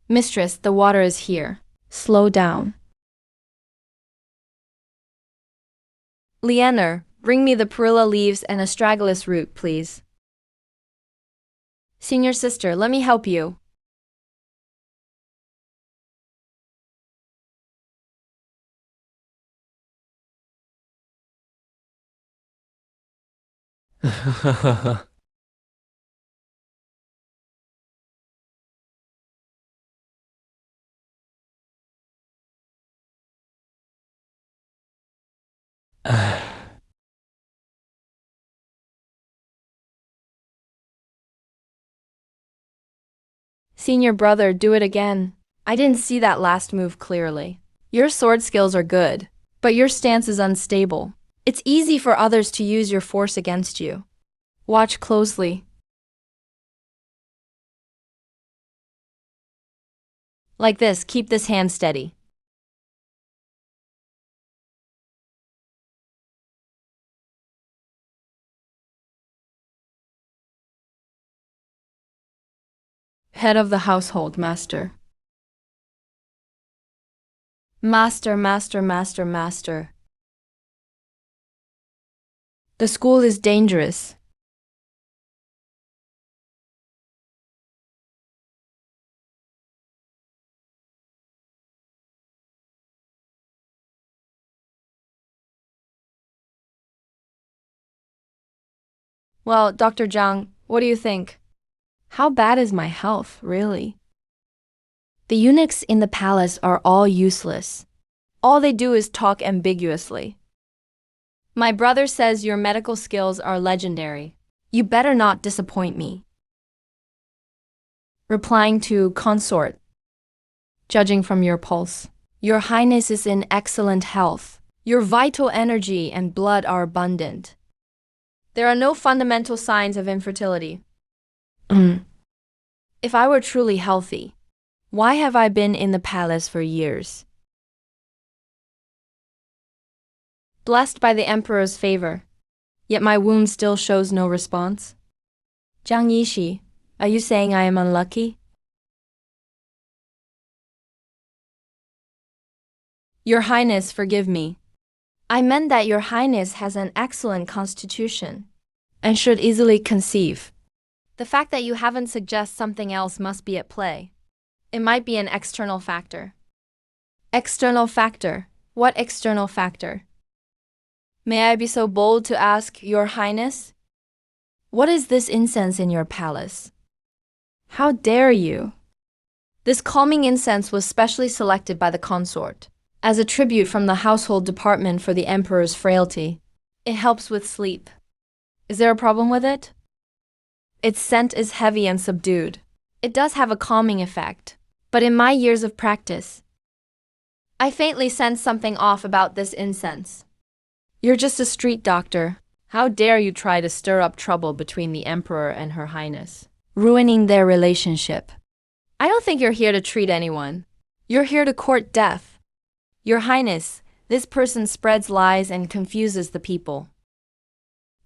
Mistress, the water is here. Slow down. Leander, bring me the perilla leaves and astragalus root, please. Senior sister, let me help you. Senior brother, do it again. I didn't see that last move clearly. Your sword skills are good, but your stance is unstable. It's easy for others to use your force against you. Watch closely. Like this, keep this hand steady. Head of the household, master. Master, master, master, master. The school is dangerous. Well, Dr. Zhang, what do you think? How bad is my health, really? The eunuchs in the palace are all useless. All they do is talk ambiguously. My brother says your medical skills are legendary. You better not disappoint me. Replying to consort. Judging from your pulse, your highness is in excellent health. Your vital energy and blood are abundant. There are no fundamental signs of infertility. If I were truly healthy, why have I been in the palace for years? Blessed by the emperor's favor, yet my wound still shows no response. Zhang Yishi, are you saying I am unlucky? Your Highness, forgive me. I meant that your Highness has an excellent constitution and should easily conceive. The fact that you haven't suggested something else must be at play. It might be an external factor. External factor? What external factor? May I be so bold to ask, Your Highness? What is this incense in your palace? How dare you? This calming incense was specially selected by the consort as a tribute from the household department for the emperor's frailty. It helps with sleep. Is there a problem with it? Its scent is heavy and subdued. It does have a calming effect, but in my years of practice, I faintly sense something off about this incense. You're just a street doctor. How dare you try to stir up trouble between the emperor and her highness, ruining their relationship. I don't think you're here to treat anyone. You're here to court death. Your Highness, this person spreads lies and confuses the people.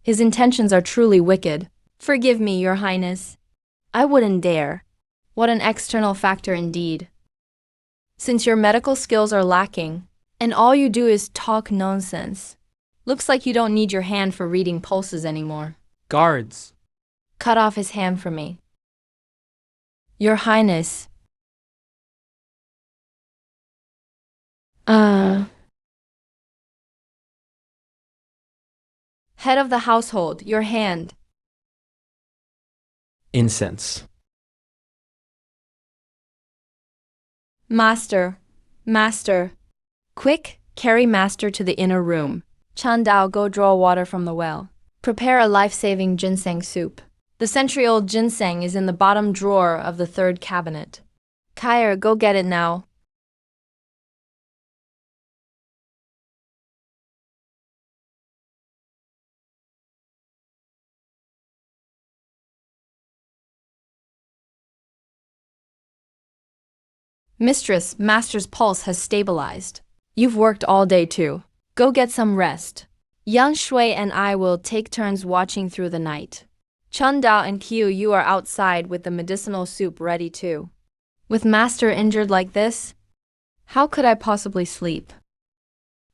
His intentions are truly wicked. Forgive me, Your Highness. I wouldn't dare. What an external factor indeed. Since your medical skills are lacking, and all you do is talk nonsense, looks like you don't need your hand for reading pulses anymore. Guards! Cut off his hand for me. Your Highness. Head of the household, your hand. Incense. Master. Master. Quick, carry Master to the inner room. Chandao, go draw water from the well. Prepare a life-saving ginseng soup. The century-old ginseng is in the bottom drawer of the third cabinet. Kair, go get it now. Mistress, master's pulse has stabilized. You've worked all day too. Go get some rest. Yang Shui and I will take turns watching through the night. Chun Dao and Qiu, you are outside with the medicinal soup ready too. With master injured like this, how could I possibly sleep?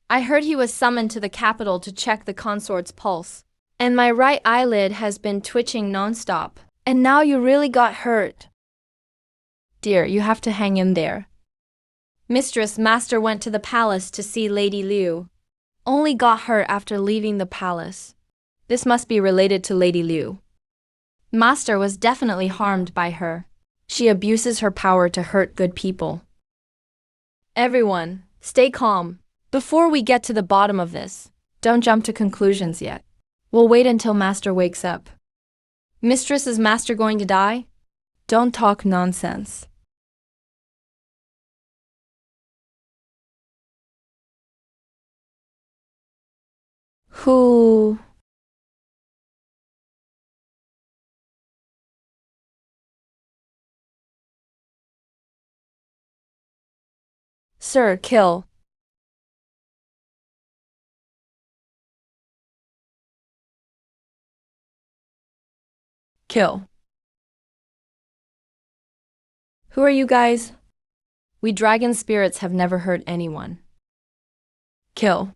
I heard he was summoned to the capital to check the consort's pulse, and my right eyelid has been twitching nonstop. And now you really got hurt. Dear, you have to hang in there. Mistress, master went to the palace to see Lady Liu. Only got hurt after leaving the palace. This must be related to Lady Liu. Master was definitely harmed by her. She abuses her power to hurt good people. Everyone, stay calm. Before we get to the bottom of this, don't jump to conclusions yet. We'll wait until master wakes up. Mistress, is master going to die? Don't talk nonsense. Who? Sir, kill. Kill. Who are you guys? We dragon spirits have never hurt anyone. Kill.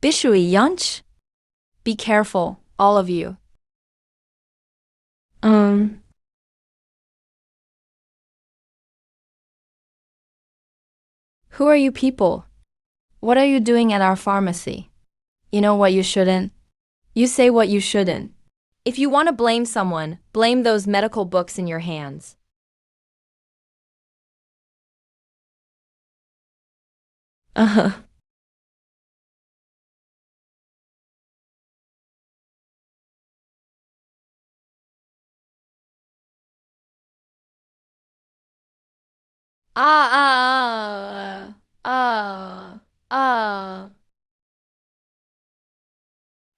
Bishui Yunch? Be careful, all of you. Who are you people? What are you doing at our pharmacy? You know what you shouldn't? You say what you shouldn't. If you want to blame someone, blame those medical books in your hands. Uh-huh. Ah.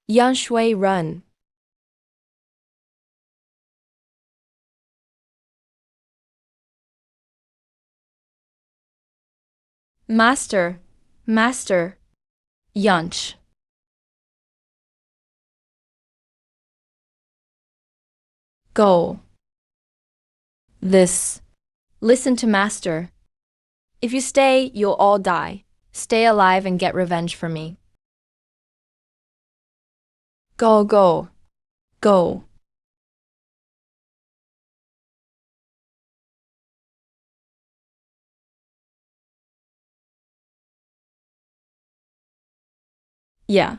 Yan Shui, run. Master. Yunch. Go. Listen to master. If you stay, you'll all die. Stay alive and get revenge for me. Go. Yeah.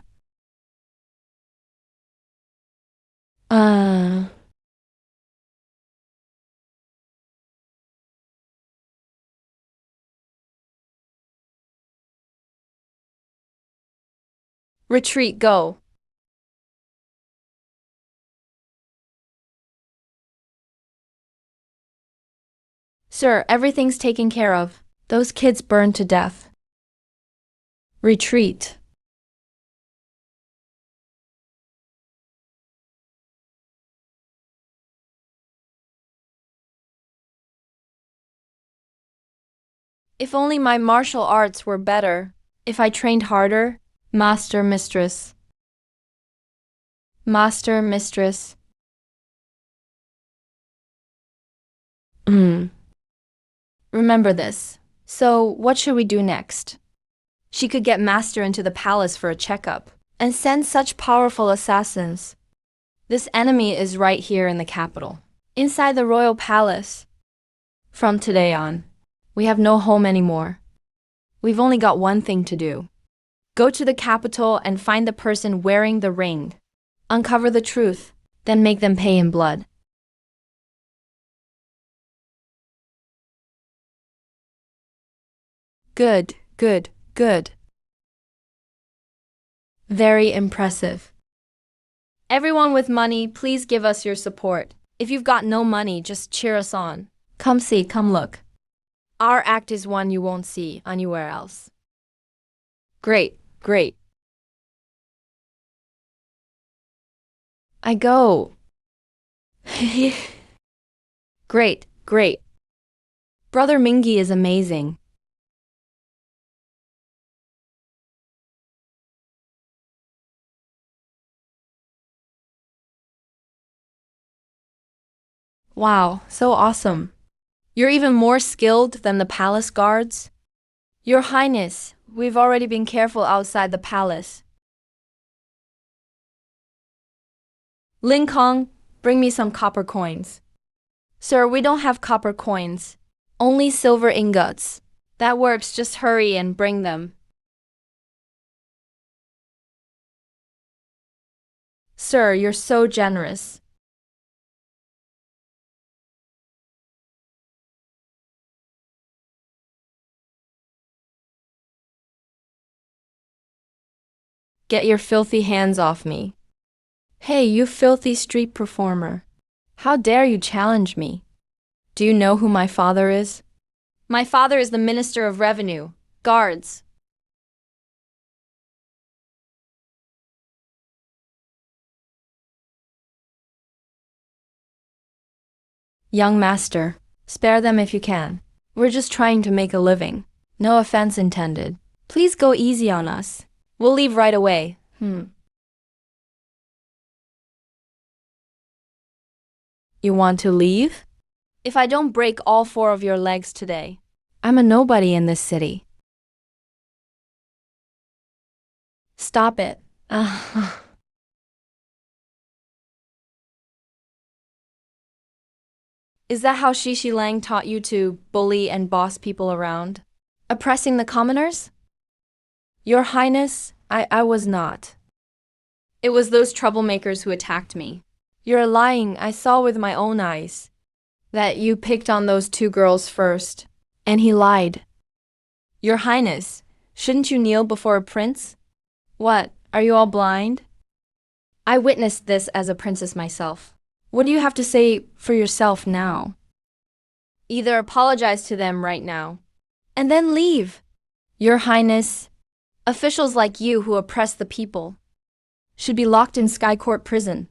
Uh. Retreat, go. Sir, everything's taken care of. Those kids burned to death. Retreat. If only my martial arts were better. If I trained harder. Master, mistress. Remember this. So, what should we do next? She could get master into the palace for a checkup and send such powerful assassins. This enemy is right here in the capital, inside the royal palace. From today on, we have no home anymore. We've only got one thing to do. Go to the capital and find the person wearing the ring. Uncover the truth, then make them pay in blood. Good. Very impressive. Everyone with money, please give us your support. If you've got no money, just cheer us on. Come see, come look. Our act is one you won't see anywhere else. Great, great. I go. Great, great. Brother Mingi is amazing. Wow, so awesome. You're even more skilled than the palace guards? Your Highness, we've already been careful outside the palace. Lin Kong, bring me some copper coins. Sir, we don't have copper coins. Only silver ingots. That works, just hurry and bring them. Sir, you're so generous. Get your filthy hands off me. Hey, you filthy street performer. How dare you challenge me? Do you know who my father is? My father is the Minister of Revenue. Guards. Young master, spare them if you can. We're just trying to make a living. No offense intended. Please go easy on us. We'll leave right away. You want to leave? If I don't break all 4 of your legs today, I'm a nobody in this city. Stop it. Is that how Shishi Lang taught you to bully and boss people around? Oppressing the commoners? Your Highness, I was not. It was those troublemakers who attacked me. You're lying, I saw with my own eyes that you picked on those 2 girls first. And he lied. Your Highness, shouldn't you kneel before a prince? What, are you all blind? I witnessed this as a princess myself. What do you have to say for yourself now? Either apologize to them right now, and then leave. Your Highness, officials like you who oppress the people should be locked in Sky Court prison.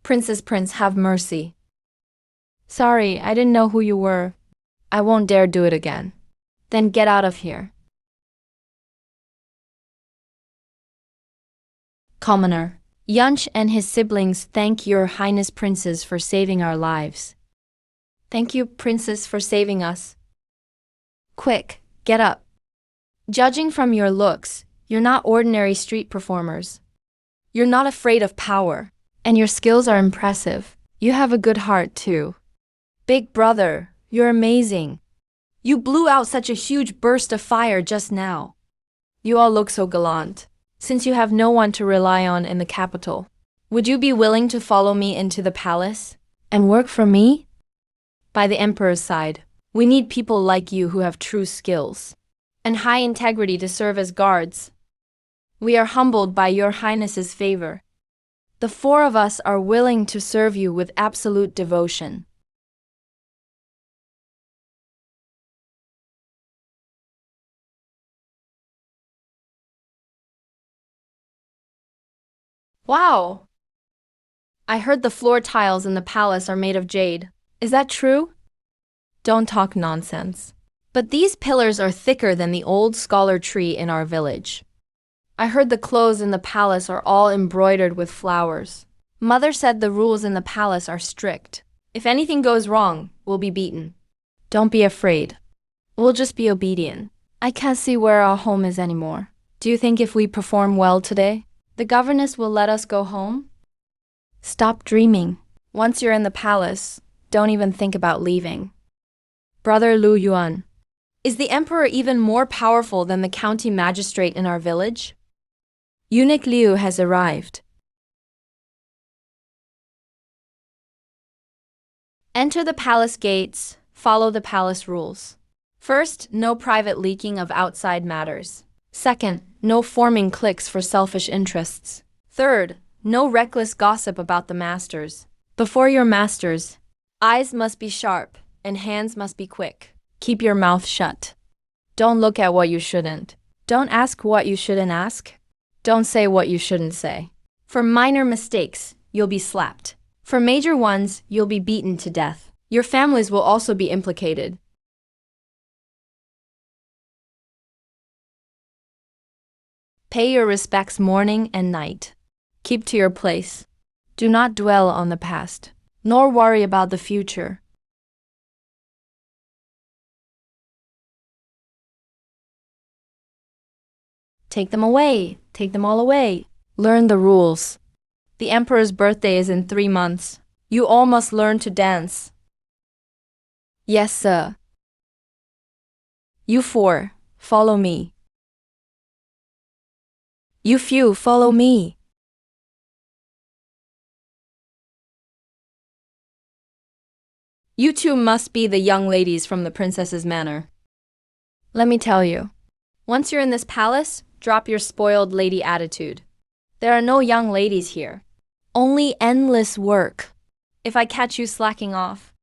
Princess Prince, have mercy. Sorry, I didn't know who you were. I won't dare do it again. Then get out of here. Commoner. Yunch and his siblings thank your Highness Princes for saving our lives. Thank you, Princess, for saving us. Quick, get up. Judging from your looks, you're not ordinary street performers. You're not afraid of power, and your skills are impressive. You have a good heart, too. Big brother, you're amazing. You blew out such a huge burst of fire just now. You all look so gallant. Since you have no one to rely on in the capital, would you be willing to follow me into the palace and work for me? By the Emperor's side, we need people like you who have true skills and high integrity to serve as guards. We are humbled by your Highness's favor. The 4 of us are willing to serve you with absolute devotion. Wow! I heard the floor tiles in the palace are made of jade. Is that true? Don't talk nonsense. But these pillars are thicker than the old scholar tree in our village. I heard the clothes in the palace are all embroidered with flowers. Mother said the rules in the palace are strict. If anything goes wrong, we'll be beaten. Don't be afraid. We'll just be obedient. I can't see where our home is anymore. Do you think if we perform well today, the governess will let us go home? Stop dreaming. Once you're in the palace, don't even think about leaving. Brother Lu Yuan, is the emperor even more powerful than the county magistrate in our village? Eunuch Liu has arrived. Enter the palace gates, follow the palace rules. First, no private leaking of outside matters. Second, no forming cliques for selfish interests. Third, No reckless gossip about the masters. Before your masters, eyes must be sharp and hands must be quick. Keep your mouth shut. Don't look at what you shouldn't. Don't ask what you shouldn't ask. Don't say what you shouldn't say. For minor mistakes, you'll be slapped. For major ones, you'll be beaten to death. Your families will also be implicated. Pay your respects morning and night. Keep to your place. Do not dwell on the past, nor worry about the future. Take them away. Take them all away. Learn the rules. The emperor's birthday is in 3 months. You all must learn to dance. Yes, sir. You 4, follow me. You few, follow me. You 2 must be the young ladies from the princess's manor. Let me tell you, once you're in this palace, drop your spoiled lady attitude. There are no young ladies here. Only endless work. If I catch you slacking off,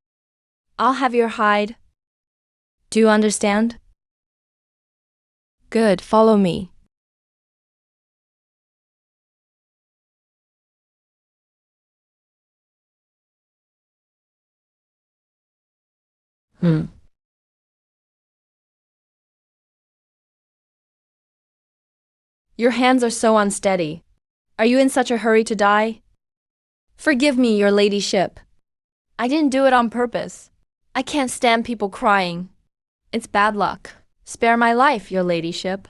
I'll have your hide. Do you understand? Good, follow me. Your hands are so unsteady. Are you in such a hurry to die? Forgive me, your ladyship. I didn't do it on purpose. I can't stand people crying. It's bad luck. Spare my life, your ladyship.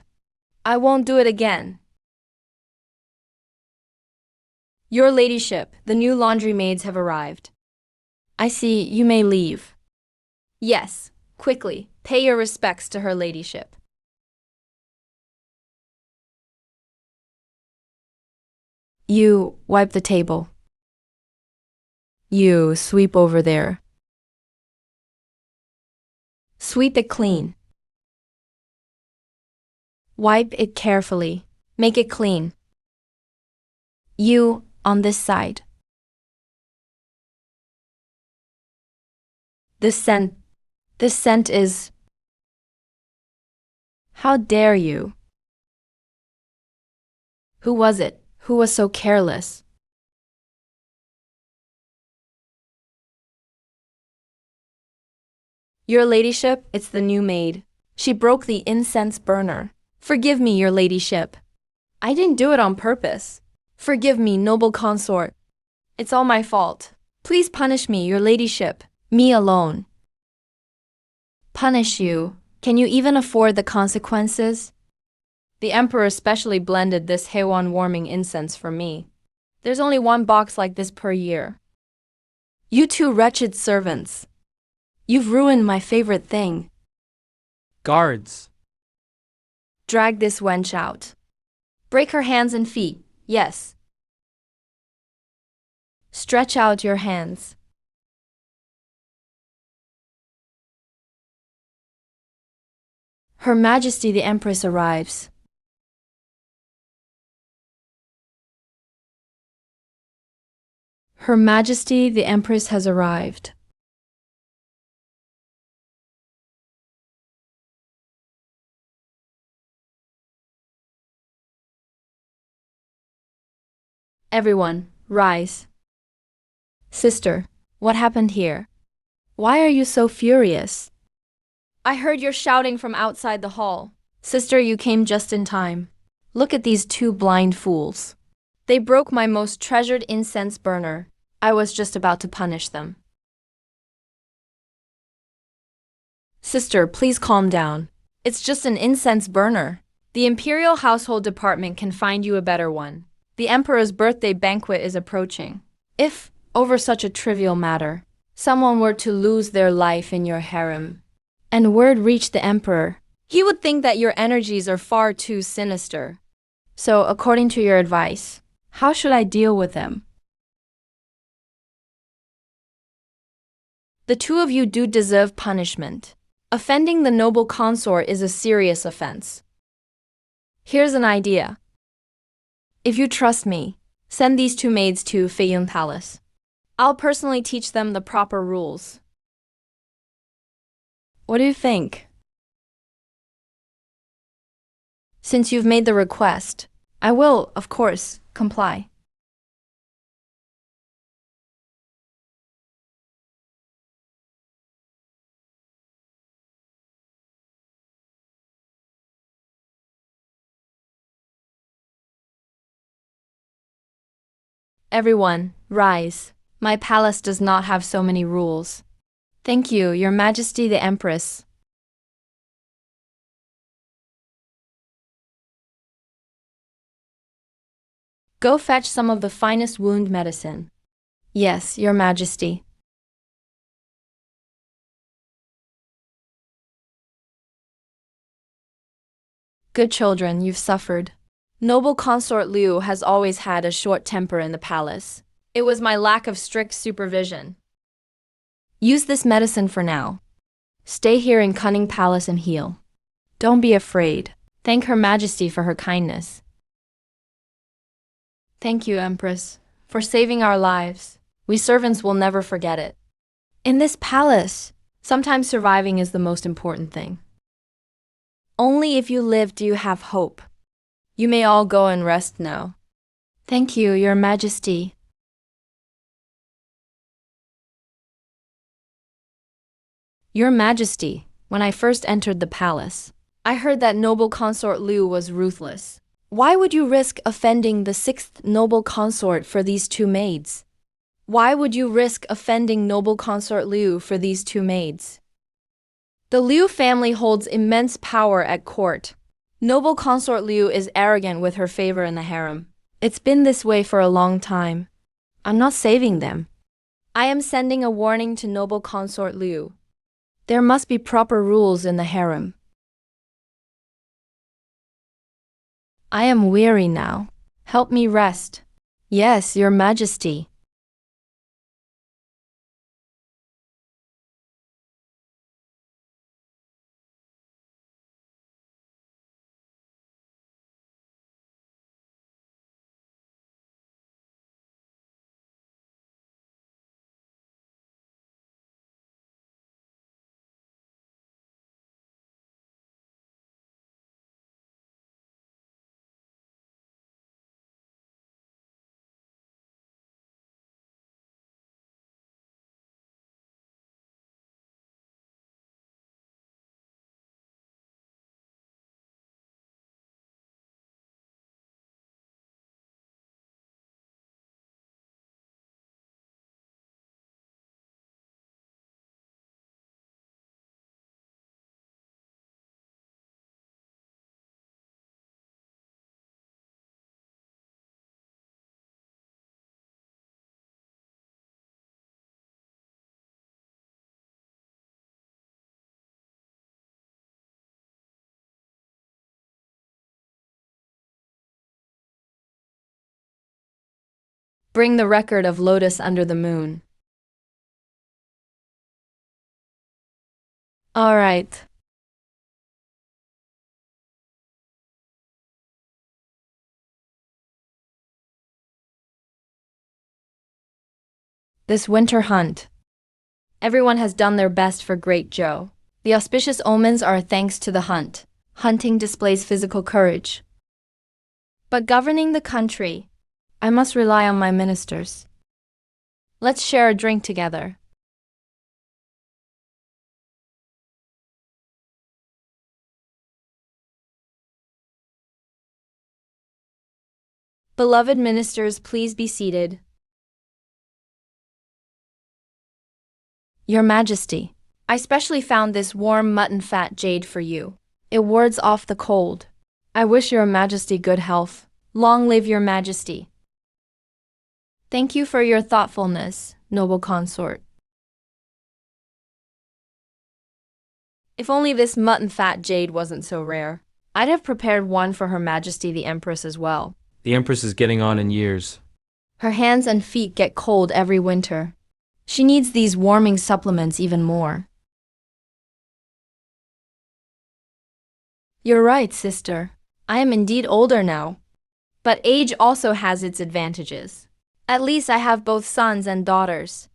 I won't do it again. Your ladyship, the new laundry maids have arrived. I see, you may leave. Yes, quickly, pay your respects to her ladyship. You wipe the table. You sweep over there. Sweep it clean. Wipe it carefully. Make it clean. You on this side. This scent is... How dare you? Who was it? Who was so careless? Your ladyship, it's the new maid. She broke the incense burner. Forgive me, your ladyship. I didn't do it on purpose. Forgive me, noble consort. It's all my fault. Please punish me, your ladyship. Me alone. Punish you? Can you even afford the consequences? The emperor specially blended this Heiwan warming incense for me. There's only 1 box like this per year. You 2 wretched servants. You've ruined my favorite thing. Guards. Drag this wench out. Break her hands and feet, yes. Stretch out your hands. Her Majesty the Empress arrives. Her Majesty the Empress has arrived. Everyone, rise. Sister, what happened here? Why are you so furious? I heard your shouting from outside the hall. Sister, you came just in time. Look at these 2 blind fools. They broke my most treasured incense burner. I was just about to punish them. Sister, please calm down. It's just an incense burner. The Imperial Household Department can find you a better one. The Emperor's birthday banquet is approaching. If, over such a trivial matter, someone were to lose their life in your harem, and word reached the Emperor, he would think that your energies are far too sinister. So, according to your advice, how should I deal with them? The 2 of you do deserve punishment. Offending the noble consort is a serious offense. Here's an idea. If you trust me, Send these two maids to Feiyun Palace. I'll personally teach them the proper rules. What do you think? Since you've made the request, I will, of course, comply. Everyone, rise. My palace does not have so many rules. Thank you, Your Majesty the Empress. Go fetch some of the finest wound medicine. Yes, Your Majesty. Good children, you've suffered. Noble consort Liu has always had a short temper in the palace. It was my lack of strict supervision. Use this medicine for now. Stay here in Cunning Palace and heal. Don't be afraid. Thank Her Majesty for her kindness. Thank you, Empress, for saving our lives. We servants will never forget it. In this palace, sometimes surviving is the most important thing. Only if you live do you have hope. You may all go and rest now. Thank you, Your Majesty. Your Majesty, when I first entered the palace, I heard that noble consort Liu was ruthless. Why would you risk offending the sixth noble consort for these two maids? Why would you risk offending noble consort Liu for these two maids? The Liu family holds immense power at court. Noble consort Liu is arrogant with her favor in the harem. It's been this way for a long time. I'm not saving them. I am sending a warning to noble consort Liu. There must be proper rules in the harem. I am weary now. Help me rest. Yes, Your Majesty. Bring the record of Lotus under the moon. All right. This winter hunt. Everyone has done their best for Great Joe. The auspicious omens are thanks to the hunt. Hunting displays physical courage. But governing the country, I must rely on my ministers. Let's share a drink together. Beloved ministers, please be seated. Your Majesty, I specially found this warm mutton fat jade for you. It wards off the cold. I wish Your Majesty good health. Long live Your Majesty. Thank you for your thoughtfulness, noble consort. If only this mutton fat jade wasn't so rare. I'd have prepared one for Her Majesty the Empress as well. The Empress is getting on in years. Her hands and feet get cold every winter. She needs these warming supplements even more. You're right, sister. I am indeed older now. But age also has its advantages. At least I have both sons and daughters.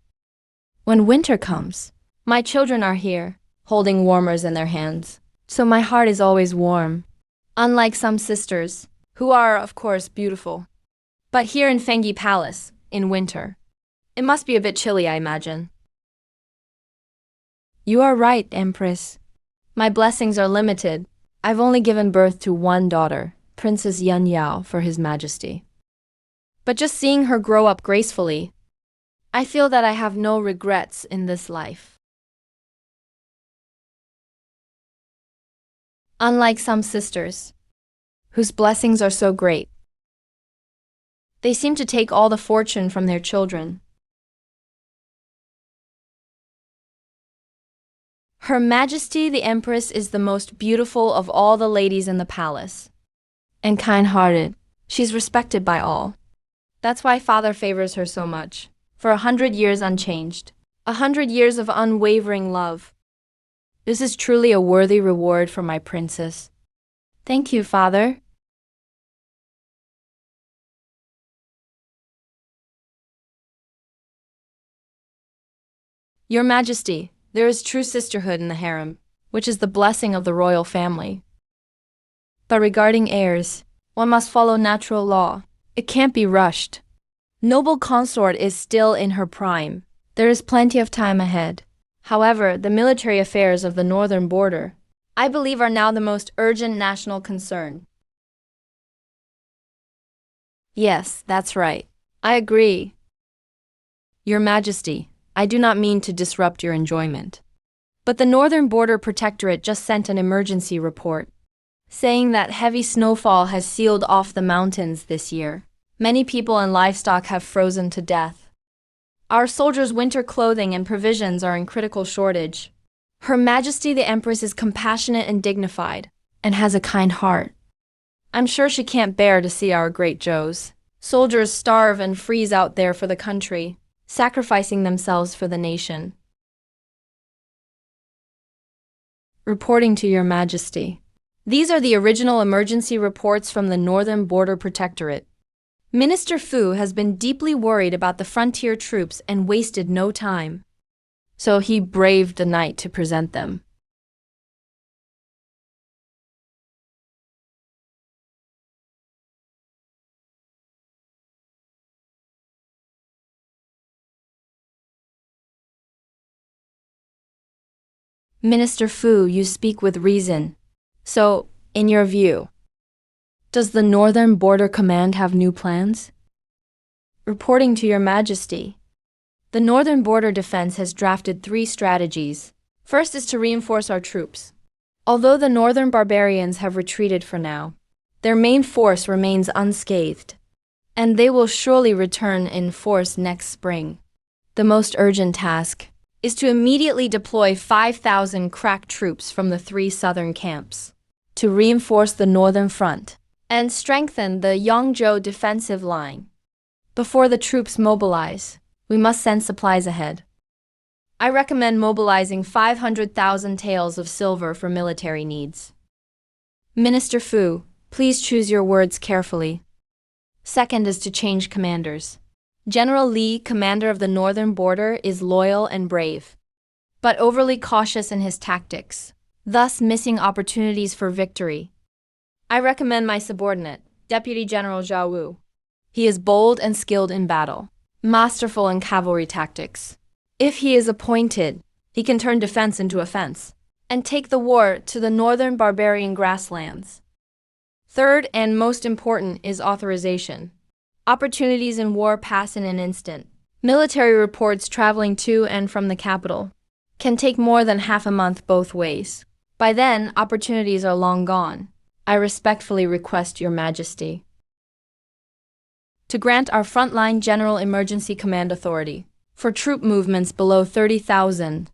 When winter comes, my children are here, holding warmers in their hands, so my heart is always warm. Unlike some sisters, who are, of course, beautiful. But here in Fengi Palace, in winter, it must be a bit chilly, I imagine. You are right, Empress. My blessings are limited. I've only given birth to one daughter, Princess Yun Yao, for His Majesty. But just seeing her grow up gracefully, I feel that I have no regrets in this life. Unlike some sisters, whose blessings are so great, they seem to take all the fortune from their children. Her Majesty the Empress is the most beautiful of all the ladies in the palace, and kind-hearted. She's respected by all. That's why Father favors her so much. For 100 years unchanged, 100 years of unwavering love. This is truly a worthy reward for my princess. Thank you, Father. Your Majesty, there is true sisterhood in the harem, which is the blessing of the royal family. But regarding heirs, one must follow natural law. It can't be rushed. Noble consort is still in her prime. There is plenty of time ahead. However, the military affairs of the northern border, I believe, are now the most urgent national concern. Yes, that's right. I agree. Your Majesty, I do not mean to disrupt your enjoyment. But the Northern Border Protectorate just sent an emergency report, saying that heavy snowfall has sealed off the mountains this year. Many people and livestock have frozen to death. Our soldiers' winter clothing and provisions are in critical shortage. Her Majesty the Empress is compassionate and dignified, and has a kind heart. I'm sure she can't bear to see our great Joes. Soldiers starve and freeze out there for the country, sacrificing themselves for the nation. Reporting to Your Majesty. These are the original emergency reports from the Northern Border Protectorate. Minister Fu has been deeply worried about the frontier troops and wasted no time. So he braved the night to present them. Minister Fu, you speak with reason. So, in your view, does the Northern Border Command have new plans? Reporting to Your Majesty. The Northern Border Defense has drafted 3 strategies. First is to reinforce our troops. Although the northern barbarians have retreated for now, their main force remains unscathed, and they will surely return in force next spring. The most urgent task is to immediately deploy 5,000 crack troops from the 3 southern camps to reinforce the northern front and strengthen the Yangzhou defensive line. Before the troops mobilize, we must send supplies ahead. I recommend mobilizing 500,000 taels of silver for military needs. Minister Fu, please choose your words carefully. Second is to change commanders. General Li, commander of the northern border, is loyal and brave, but overly cautious in his tactics, thus missing opportunities for victory. I recommend my subordinate, Deputy General Zhao Wu. He is bold and skilled in battle, masterful in cavalry tactics. If he is appointed, he can turn defense into offense and take the war to the northern barbarian grasslands. Third and most important is authorization. Opportunities in war pass in an instant. Military reports traveling to and from the capital can take more than half a month both ways. By then, opportunities are long gone. I respectfully request Your Majesty to grant our frontline General Emergency Command authority for troop movements below 30,000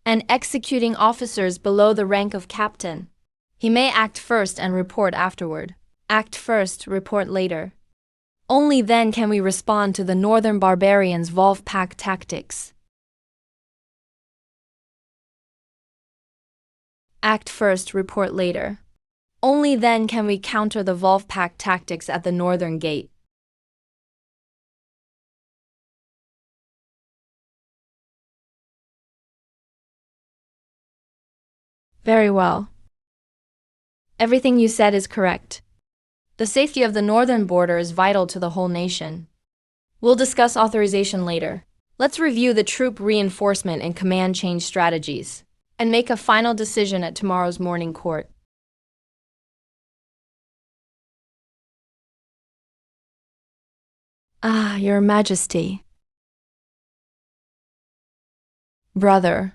and executing officers below the rank of captain. He may act first and report afterward. Act first, report later. Only then can we respond to the northern barbarians' Wolf-Pack tactics. Act first, report later. Only then can we counter the Wolfpack tactics at the northern gate. Very well. Everything you said is correct. The safety of the northern border is vital to the whole nation. We'll discuss authorization later. Let's review the troop reinforcement and command change strategies, and make a final decision at tomorrow's morning court. Ah, Your Majesty. Brother.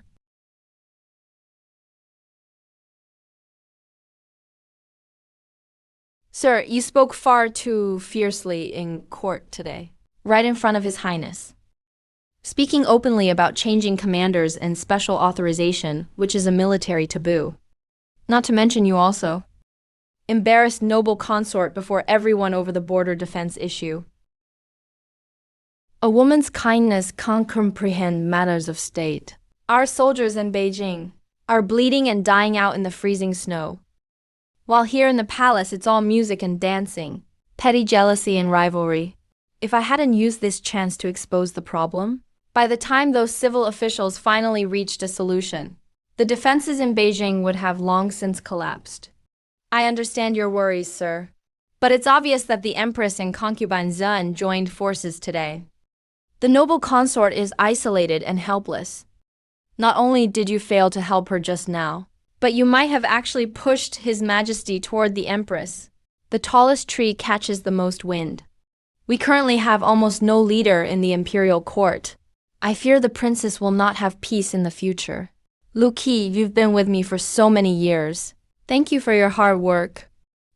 Sir, you spoke far too fiercely in court today, right in front of His Highness. Speaking openly about changing commanders and special authorization, which is a military taboo. Not to mention you also embarrassed noble consort before everyone over the border defense issue. A woman's kindness can't comprehend matters of state. Our soldiers in Beijing are bleeding and dying out in the freezing snow. While here in the palace it's all music and dancing, petty jealousy and rivalry. If I hadn't used this chance to expose the problem, by the time those civil officials finally reached a solution, the defenses in Beijing would have long since collapsed. I understand your worries, sir. But it's obvious that the Empress and concubine Zhen joined forces today. The noble consort is isolated and helpless. Not only did you fail to help her just now, but you might have actually pushed His Majesty toward the Empress. The tallest tree catches the most wind. We currently have almost no leader in the imperial court. I fear the princess will not have peace in the future. Lu Qi, you've been with me for so many years. Thank you for your hard work.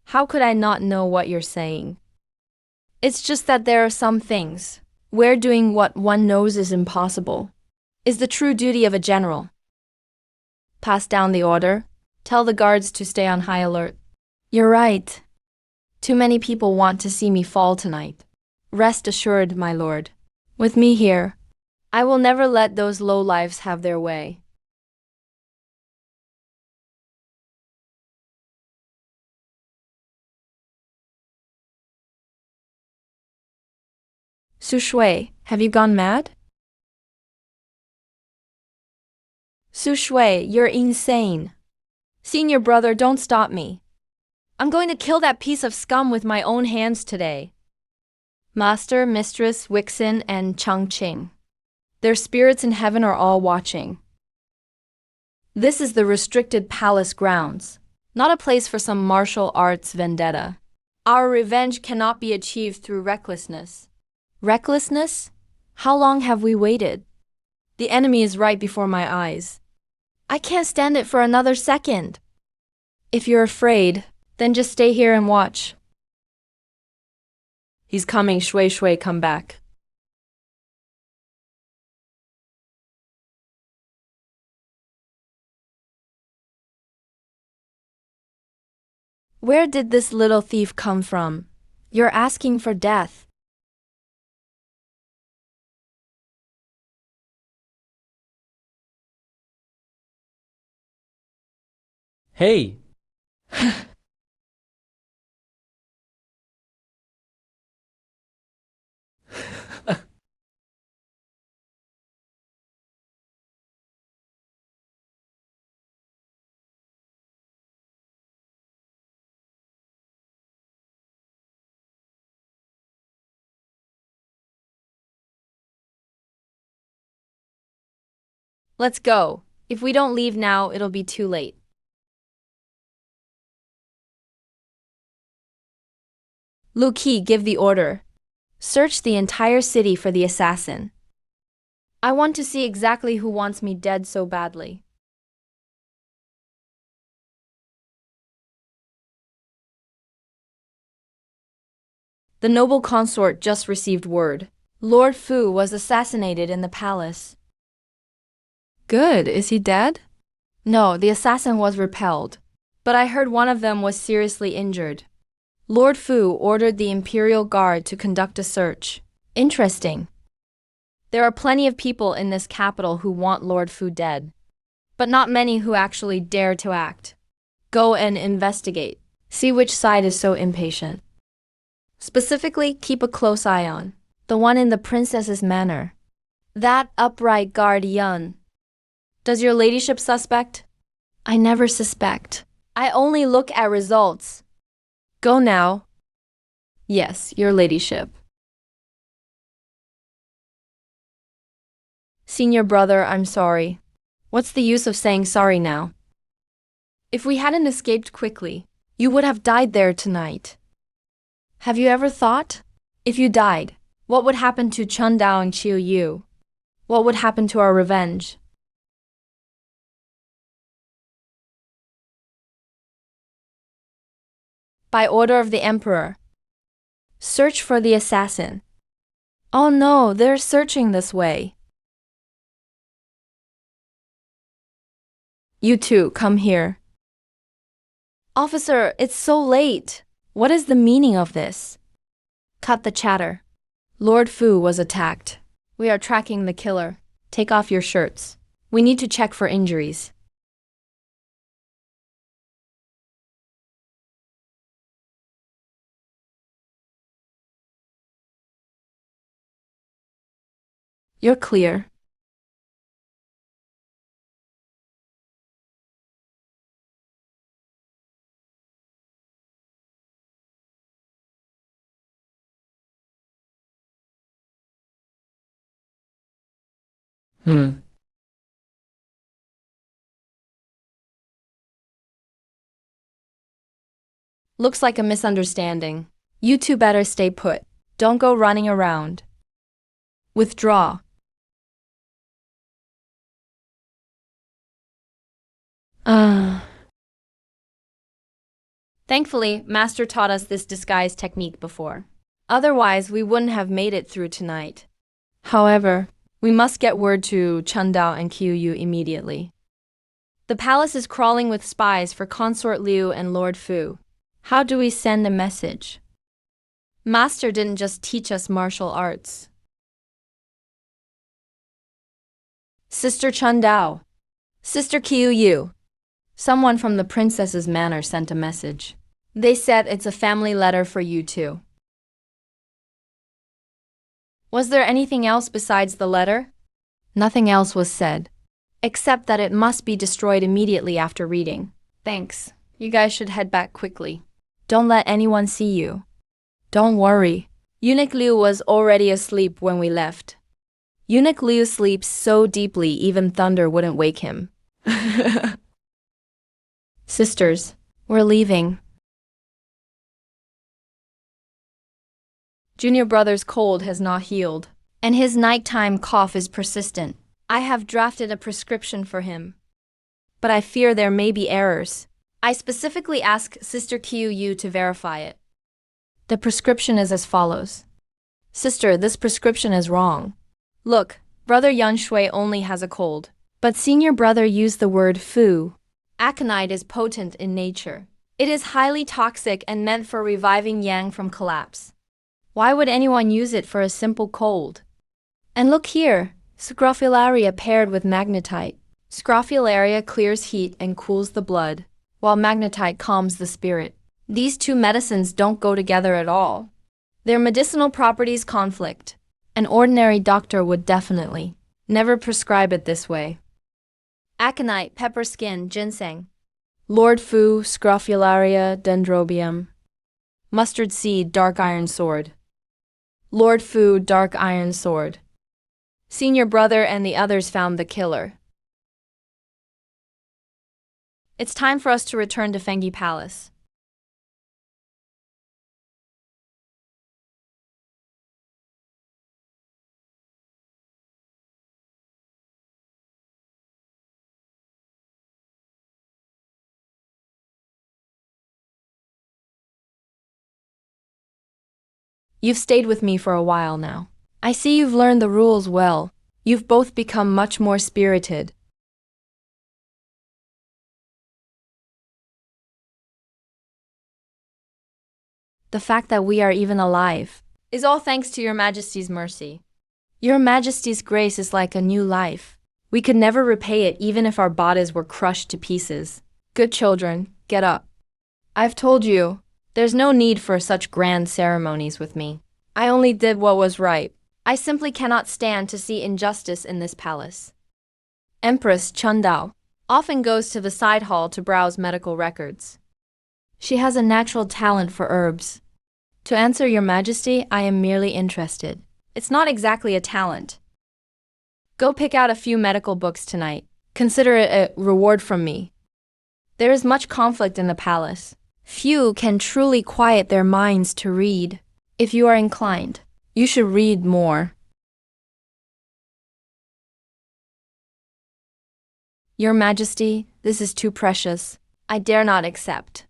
How could I not know what you're saying? It's just that there are some things where doing what one knows is impossible is the true duty of a general. Pass down the order. Tell the guards to stay on high alert. You're right. Too many people want to see me fall tonight. Rest assured, my lord. With me here, I will never let those lowlifes have their way. Su Shui, have you gone mad? Su Shui, you're insane. Senior brother, don't stop me. I'm going to kill that piece of scum with my own hands today. Master, Mistress, Wixen, and Changqing. Their spirits in heaven are all watching. This is the restricted palace grounds, not a place for some martial arts vendetta. Our revenge cannot be achieved through recklessness. Recklessness? How long have we waited? The enemy is right before my eyes. I can't stand it for another second. If you're afraid, then just stay here and watch. He's coming, Shui Shui, come back. Where did this little thief come from? You're asking for death. Hey! Let's go. If we don't leave now, it'll be too late. Lu Qi, give the order. Search the entire city for the assassin. I want to see exactly who wants me dead so badly. The noble consort just received word. Lord Fu was assassinated in the palace. Good, is he dead? No, the assassin was repelled. But I heard one of them was seriously injured. Lord Fu ordered the Imperial Guard to conduct a search. Interesting. There are plenty of people in this capital who want Lord Fu dead, but not many who actually dare to act. Go and investigate. See which side is so impatient. Specifically, keep a close eye on the one in the princess's manner. That upright guardian. Does your ladyship suspect? I never suspect. I only look at results. Go now. Yes, your ladyship. Senior brother, I'm sorry. What's the use of saying sorry now? If we hadn't escaped quickly, you would have died there tonight. Have you ever thought? If you died, what would happen to Chun Dao and Chiu Yu? What would happen to our revenge? By order of the emperor. Search for the assassin. Oh no, they're searching this way. You two, come here. Officer, it's so late. What is the meaning of this? Cut the chatter. Lord Fu was attacked. We are tracking the killer. Take off your shirts. We need to check for injuries. You're clear. Looks like a misunderstanding. You two better stay put. Don't go running around. Withdraw. Thankfully, Master taught us this disguise technique before. Otherwise, we wouldn't have made it through tonight. However, we must get word to Chun Dao and Qiu Yu immediately. The palace is crawling with spies for Consort Liu and Lord Fu. How do we send a message? Master didn't just teach us martial arts. Sister Chun Dao. Sister Qiu Yu. Someone from the princess's manor sent a message. They said it's a family letter for you two. Was there anything else besides the letter? Nothing else was said, except that it must be destroyed immediately after reading. Thanks. You guys should head back quickly. Don't let anyone see you. Don't worry. Eunuch Liu was already asleep when we left. Eunuch Liu sleeps so deeply even thunder wouldn't wake him. Sisters, we're leaving. Junior brother's cold has not healed, and his nighttime cough is persistent. I have drafted a prescription for him, but I fear there may be errors. I specifically ask Sister Qiu Yu to verify it. The prescription is as follows. Sister, this prescription is wrong. Look, brother Yan Shui only has a cold, but senior brother used the word fu. Aconite is potent in nature. It is highly toxic and meant for reviving yang from collapse. Why would anyone use it for a simple cold? And look here, scrophularia paired with magnetite. Scrophularia clears heat and cools the blood, while magnetite calms the spirit. These two medicines don't go together at all. Their medicinal properties conflict. An ordinary doctor would definitely never prescribe it this way. Aconite, pepper skin, ginseng. Lord Fu, scrophularia, dendrobium. Mustard seed, dark iron sword. Lord Fu, dark iron sword. Senior brother and the others found the killer. It's time for us to return to Fengi Palace. You've stayed with me for a while now. I see you've learned the rules well. You've both become much more spirited. The fact that we are even alive is all thanks to Your Majesty's mercy. Your Majesty's grace is like a new life. We could never repay it even if our bodies were crushed to pieces. Good children, get up. I've told you, there's no need for such grand ceremonies with me. I only did what was right. I simply cannot stand to see injustice in this palace. Empress Chundao often goes to the side hall to browse medical records. She has a natural talent for herbs. To answer your majesty, I am merely interested. It's not exactly a talent. Go pick out a few medical books tonight. Consider it a reward from me. There is much conflict in the palace. Few can truly quiet their minds to read. If you are inclined, you should read more. Your Majesty, this is too precious. I dare not accept.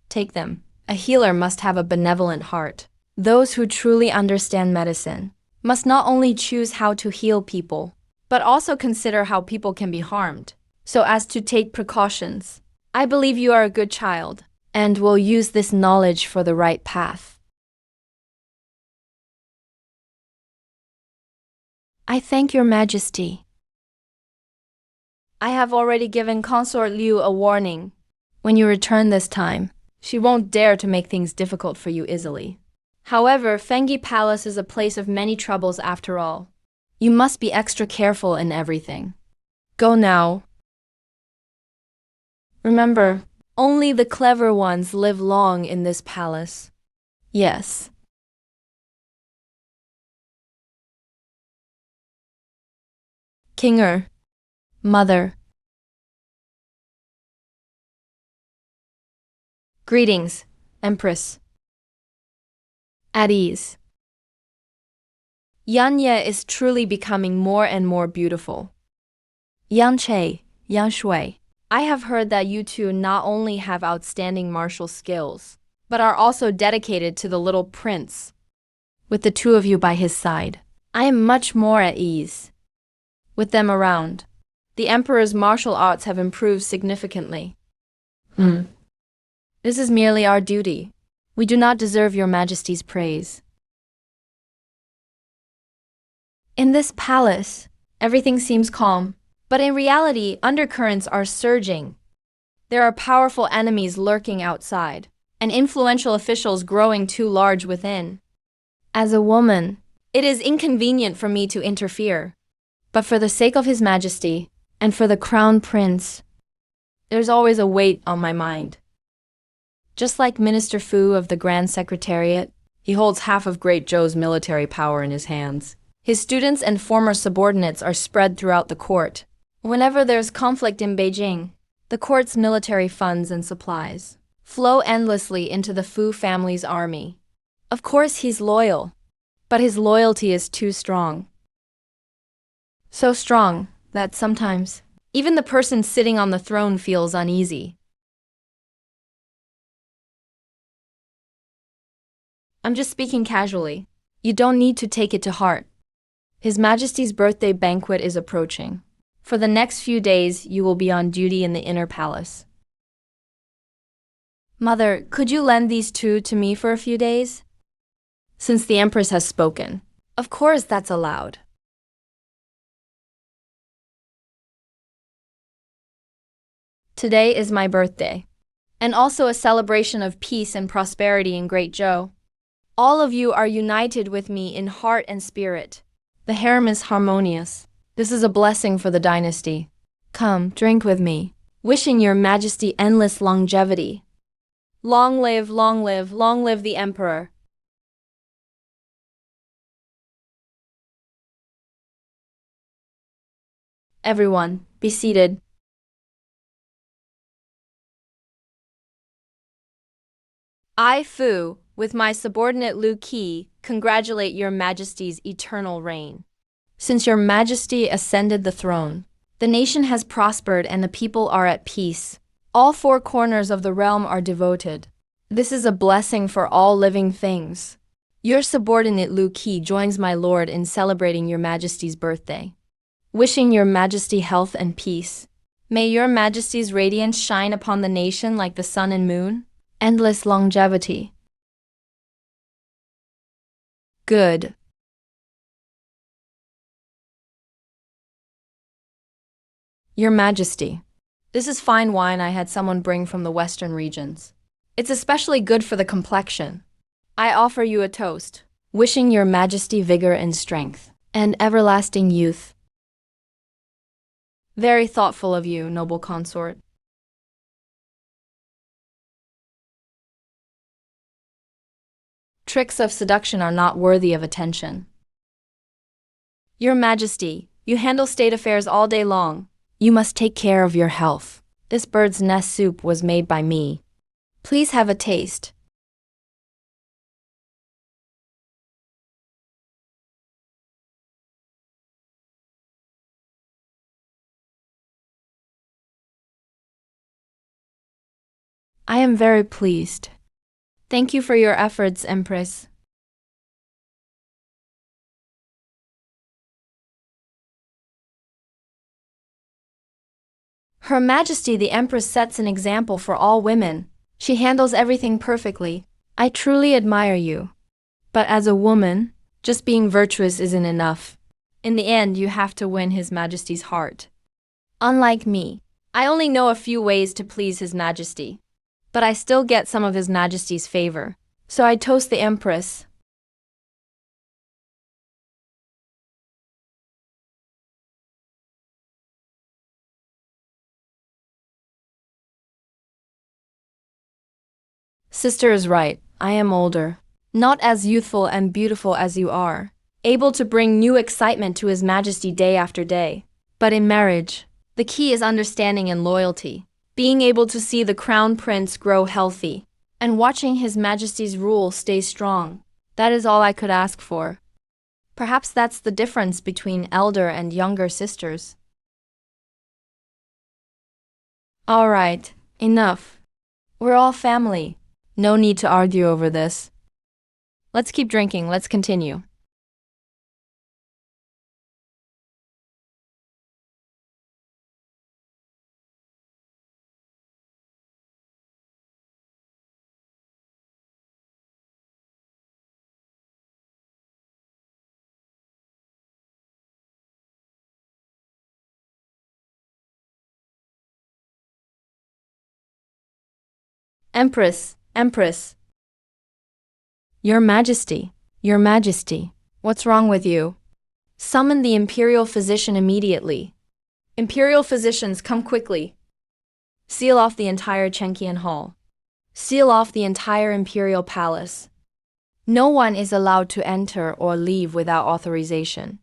Take them. A healer must have a benevolent heart. Those who truly understand medicine must not only choose how to heal people, but also consider how people can be harmed, so as to take precautions. I believe you are a good child, and will use this knowledge for the right path. I thank your Majesty. I have already given Consort Liu a warning. When you return this time, she won't dare to make things difficult for you easily. However, Fengi Palace is a place of many troubles after all. You must be extra careful in everything. Go now. Remember, only the clever ones live long in this palace. Yes. Kinger. Mother. Greetings, Empress. At ease. Yanye is truly becoming more and more beautiful. Yang Che, Yang Shui. I have heard that you two not only have outstanding martial skills, but are also dedicated to the little prince. With the two of you by his side, I am much more at ease. With them around, the Emperor's martial arts have improved significantly. This is merely our duty. We do not deserve your Majesty's praise. In this palace, everything seems calm, but in reality, undercurrents are surging. There are powerful enemies lurking outside, and influential officials growing too large within. As a woman, it is inconvenient for me to interfere. But for the sake of His Majesty, and for the Crown Prince, there's always a weight on my mind. Just like Minister Fu of the Grand Secretariat, he holds half of Great Zhou's military power in his hands. His students and former subordinates are spread throughout the court. Whenever there's conflict in Beijing, the court's military funds and supplies flow endlessly into the Fu family's army. Of course he's loyal, but his loyalty is too strong. So strong that sometimes, even the person sitting on the throne feels uneasy. I'm just speaking casually. You don't need to take it to heart. His Majesty's birthday banquet is approaching. For the next few days, you will be on duty in the inner palace. Mother, could you lend these two to me for a few days? Since the Empress has spoken. Of course that's allowed. Today is my birthday, and also a celebration of peace and prosperity in Great Zhou. All of you are united with me in heart and spirit. The harem is harmonious. This is a blessing for the dynasty. Come, drink with me, wishing your Majesty endless longevity. Long live, long live, long live the Emperor. Everyone, be seated. I, Fu, with my subordinate Lu Qi, congratulate your Majesty's eternal reign. Since your Majesty ascended the throne, the nation has prospered and the people are at peace. All four corners of the realm are devoted. This is a blessing for all living things. Your subordinate Lu Qi joins my lord in celebrating your Majesty's birthday. Wishing your Majesty health and peace. May your Majesty's radiance shine upon the nation like the sun and moon. Endless longevity. Good. Your Majesty, this is fine wine I had someone bring from the western regions. It's especially good for the complexion. I offer you a toast, wishing your majesty vigor and strength, and everlasting youth. Very thoughtful of you, noble consort. Tricks of seduction are not worthy of attention. Your Majesty, you handle state affairs all day long. You must take care of your health. This bird's nest soup was made by me. Please have a taste. I am very pleased. Thank you for your efforts, Empress. Her Majesty the Empress sets an example for all women. She handles everything perfectly. I truly admire you. But as a woman, just being virtuous isn't enough. In the end, you have to win His Majesty's heart. Unlike me, I only know a few ways to please His Majesty. But I still get some of His Majesty's favor. So I toast the Empress. Sister is right, I am older. Not as youthful and beautiful as you are, able to bring new excitement to His Majesty day after day. But in marriage, the key is understanding and loyalty. Being able to see the Crown Prince grow healthy, and watching His Majesty's rule stay strong. That is all I could ask for. Perhaps that's the difference between elder and younger sisters. All right, enough. We're all family. No need to argue over this. Let's keep drinking, let's continue. Empress, Empress. Your Majesty, Your Majesty, what's wrong with you? Summon the Imperial Physician immediately. Imperial Physicians, come quickly. Seal off the entire Chenqian Hall. Seal off the entire Imperial Palace. No one is allowed to enter or leave without authorization.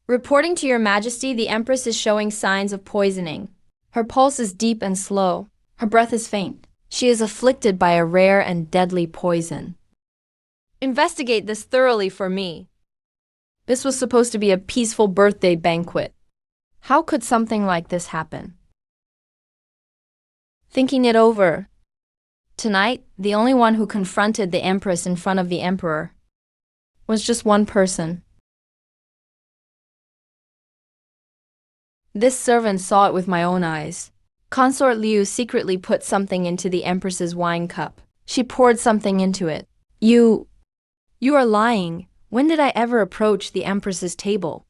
Reporting to Your Majesty, the Empress is showing signs of poisoning. Her pulse is deep and slow. Her breath is faint. She is afflicted by a rare and deadly poison. Investigate this thoroughly for me. This was supposed to be a peaceful birthday banquet. How could something like this happen? Thinking it over. Tonight, the only one who confronted the Empress in front of the Emperor was just one person. This servant saw it with my own eyes. Consort Liu secretly put something into the Empress's wine cup. She poured something into it. You are lying. When did I ever approach the Empress's table?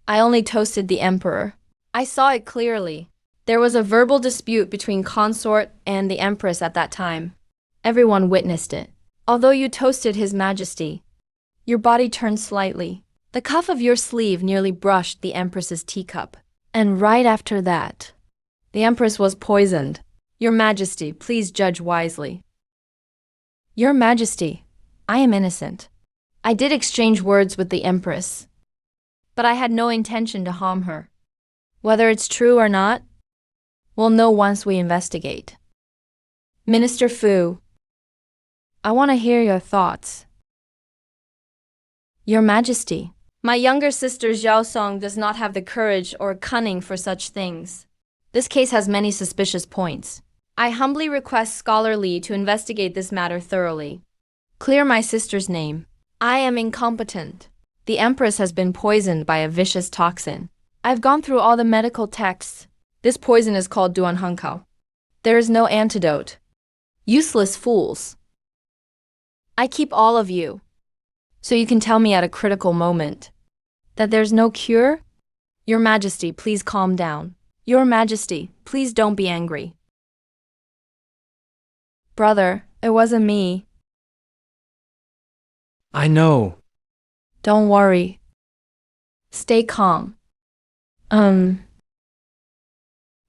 I only toasted the Emperor. I saw it clearly. There was a verbal dispute between Consort and the Empress at that time. Everyone witnessed it. Although you toasted His Majesty, your body turned slightly. The cuff of your sleeve nearly brushed the Empress's teacup. And right after that, the Empress was poisoned. Your Majesty, please judge wisely. Your Majesty, I am innocent. I did exchange words with the Empress, but I had no intention to harm her. Whether it's true or not, we'll know once we investigate. Minister Fu, I want to hear your thoughts. Your Majesty, my younger sister Zhao Song does not have the courage or cunning for such things. This case has many suspicious points. I humbly request Scholar Li to investigate this matter thoroughly. Clear my sister's name. I am incompetent. The Empress has been poisoned by a vicious toxin. I've gone through all the medical texts. This poison is called Duanhengkao. There is no antidote. Useless fools. I keep all of you. So you can tell me at a critical moment that there's no cure? Your Majesty, please calm down. Your Majesty, please don't be angry. Brother, it wasn't me. I know. Don't worry. Stay calm. I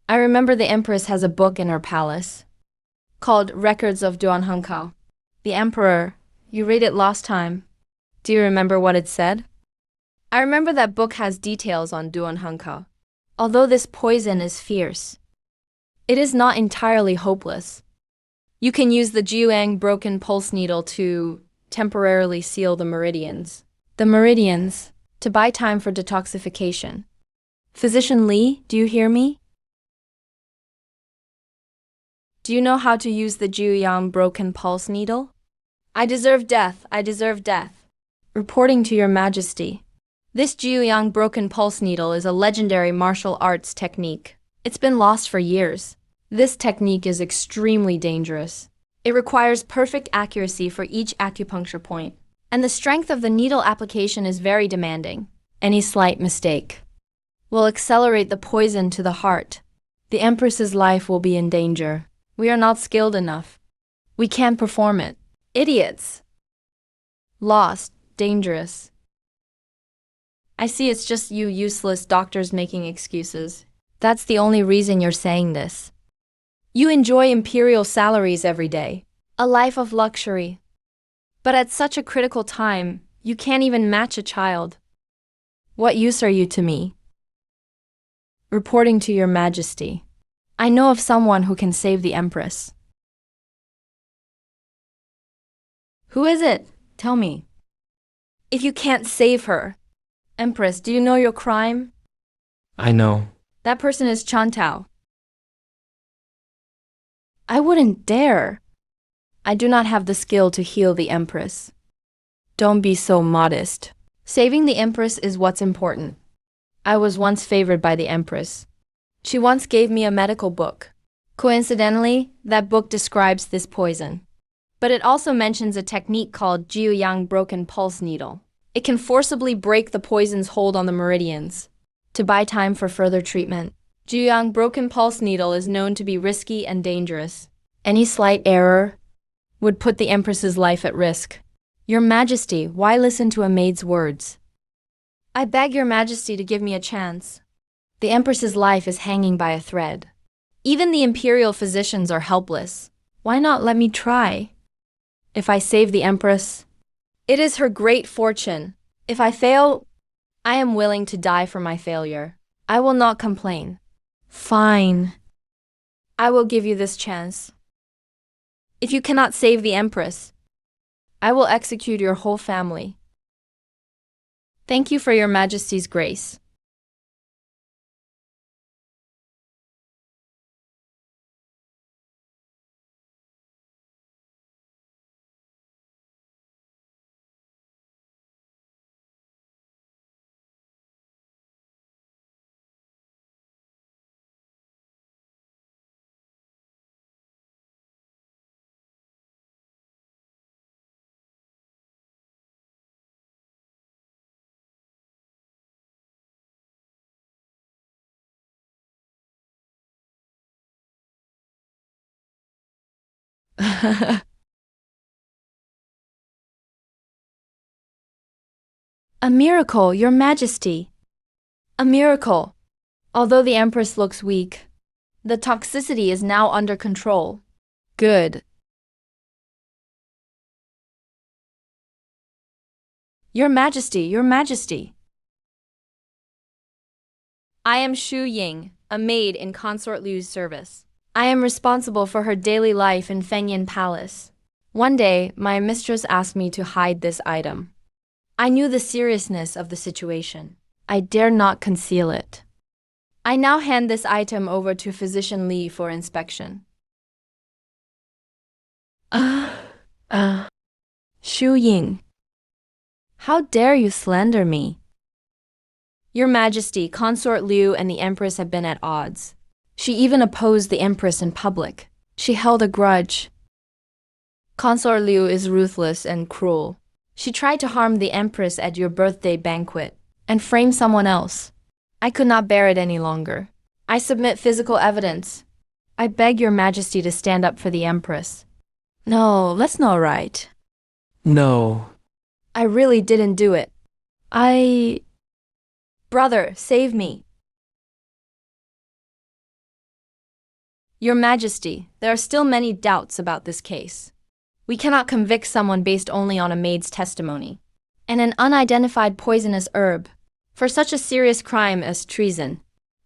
remember the Empress has a book in her palace called Records of Duanhengkao. The Emperor, you read it last time. Do you remember what it said? I remember that book has details on Duanhengkao. Although this poison is fierce, it is not entirely hopeless. You can use the Jiuyang broken pulse needle to temporarily seal the meridians. The meridians, to buy time for detoxification. Physician Li, do you hear me? Do you know how to use the Jiuyang broken pulse needle? I deserve death, I deserve death. Reporting to your Majesty. This Jiuyang broken pulse needle is a legendary martial arts technique. It's been lost for years. This technique is extremely dangerous. It requires perfect accuracy for each acupuncture point, and the strength of the needle application is very demanding. Any slight mistake will accelerate the poison to the heart. The Empress's life will be in danger. We are not skilled enough. We can't perform it. Idiots. Lost. Dangerous. I see it's just you useless doctors making excuses. That's the only reason you're saying this. You enjoy imperial salaries every day, a life of luxury. But at such a critical time, you can't even match a child. What use are you to me? Reporting to your Majesty. I know of someone who can save the Empress. Who is it? Tell me. If you can't save her, Empress, do you know your crime? I know. That person is Chantao. I wouldn't dare. I do not have the skill to heal the Empress. Don't be so modest. Saving the Empress is what's important. I was once favored by the Empress. She once gave me a medical book. Coincidentally, that book describes this poison. But it also mentions a technique called Jiuyang broken pulse needle. It can forcibly break the poison's hold on the meridians to buy time for further treatment. Jiuyang broken pulse needle is known to be risky and dangerous. Any slight error would put the Empress's life at risk. Your Majesty, why listen to a maid's words? I beg your Majesty to give me a chance. The Empress's life is hanging by a thread. Even the imperial physicians are helpless. Why not let me try? If I save the Empress, it is her great fortune. If I fail, I am willing to die for my failure. I will not complain. Fine. I will give you this chance. If you cannot save the Empress, I will execute your whole family. Thank you for your Majesty's grace. A miracle, Your Majesty. A miracle. Although the Empress looks weak, the toxicity is now under control. Good. Your Majesty, Your Majesty. I am Xu Ying, a maid in Consort Liu's service. I am responsible for her daily life in Fengyan Palace. One day, my mistress asked me to hide this item. I knew the seriousness of the situation. I dare not conceal it. I now hand this item over to Physician Li for inspection. Xu Ying. How dare you slander me? Your Majesty, Consort Liu and the Empress have been at odds. She even opposed the Empress in public. She held a grudge. Consort Liu is ruthless and cruel. She tried to harm the Empress at your birthday banquet and frame someone else. I could not bear it any longer. I submit physical evidence. I beg your Majesty to stand up for the Empress. No, that's not right. No. I really didn't do it. Brother, save me. Your Majesty, there are still many doubts about this case. We cannot convict someone based only on a maid's testimony and an unidentified poisonous herb for such a serious crime as treason.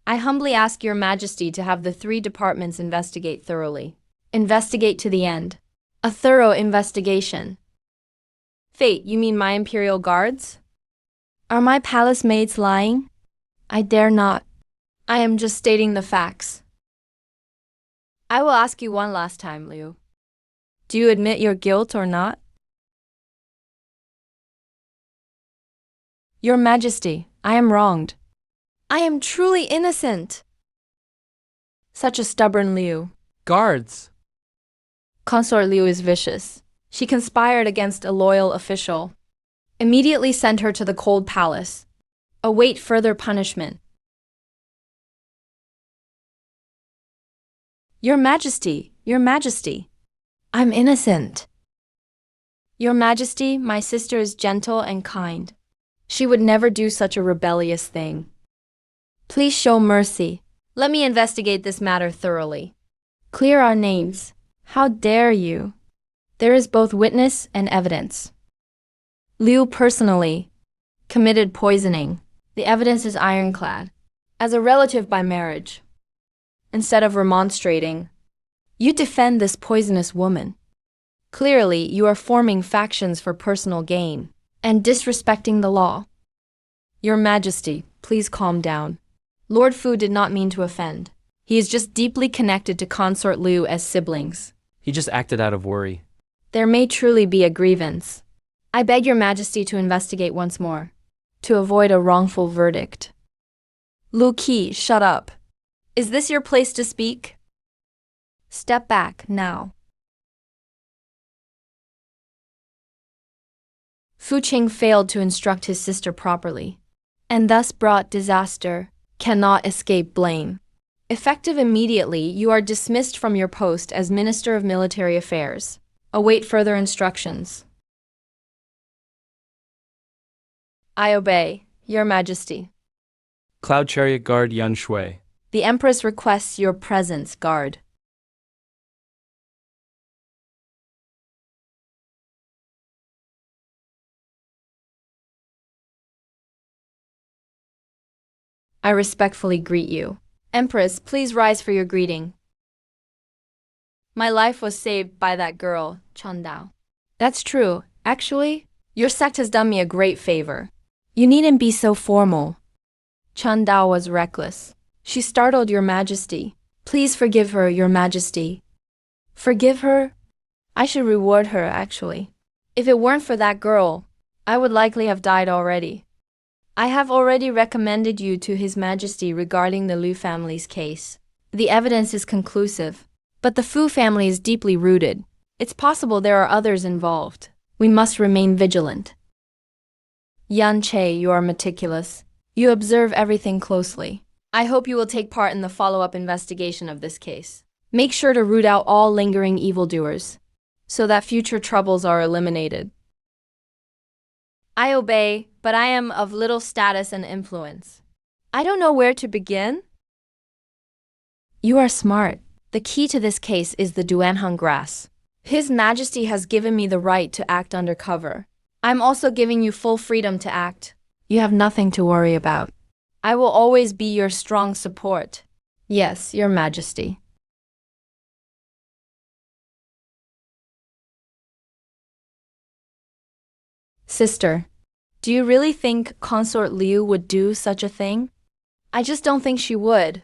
I humbly ask your Majesty to have the 3 departments investigate thoroughly. Investigate to the end. A thorough investigation. Fate, you mean my imperial guards? Are my palace maids lying? I dare not. I am just stating the facts. I will ask you one last time, Liu. Do you admit your guilt or not? Your Majesty, I am wronged. I am truly innocent. Such a stubborn Liu. Guards! Consort Liu is vicious. She conspired against a loyal official. Immediately send her to the cold palace. Await further punishment. Your Majesty, Your Majesty. I'm innocent. Your Majesty, my sister is gentle and kind. She would never do such a rebellious thing. Please show mercy. Let me investigate this matter thoroughly. Clear our names. How dare you? There is both witness and evidence. Liu personally committed poisoning. The evidence is ironclad. As a relative by marriage. Instead of remonstrating, you defend this poisonous woman. Clearly, you are forming factions for personal gain and disrespecting the law. Your Majesty, please calm down. Lord Fu did not mean to offend. He is just deeply connected to Consort Liu as siblings. He just acted out of worry. There may truly be a grievance. I beg your Majesty to investigate once more, to avoid a wrongful verdict. Lu Qi, shut up. Is this your place to speak? Step back now. Fu Qing failed to instruct his sister properly, and thus brought disaster, cannot escape blame. Effective immediately, you are dismissed from your post as Minister of Military Affairs. Await further instructions. I obey, Your Majesty. Cloud Chariot Guard Yan Shui. The Empress requests your presence, guard. I respectfully greet you. Empress, please rise for your greeting. My life was saved by that girl, Chen Dao. That's true. Actually, your sect has done me a great favor. You needn't be so formal. Chen Dao was reckless. She startled Your Majesty. Please forgive her, Your Majesty. Forgive her? I should reward her, actually. If it weren't for that girl, I would likely have died already. I have already recommended you to His Majesty regarding the Liu family's case. The evidence is conclusive, but the Fu family is deeply rooted. It's possible there are others involved. We must remain vigilant. Yan Che, you are meticulous. You observe everything closely. I hope you will take part in the follow-up investigation of this case. Make sure to root out all lingering evildoers, so that future troubles are eliminated. I obey, but I am of little status and influence. I don't know where to begin. You are smart. The key to this case is the Duanheng grass. His Majesty has given me the right to act undercover. I'm also giving you full freedom to act. You have nothing to worry about. I will always be your strong support. Yes, Your Majesty. Sister, do you really think Consort Liu would do such a thing? I just don't think she would.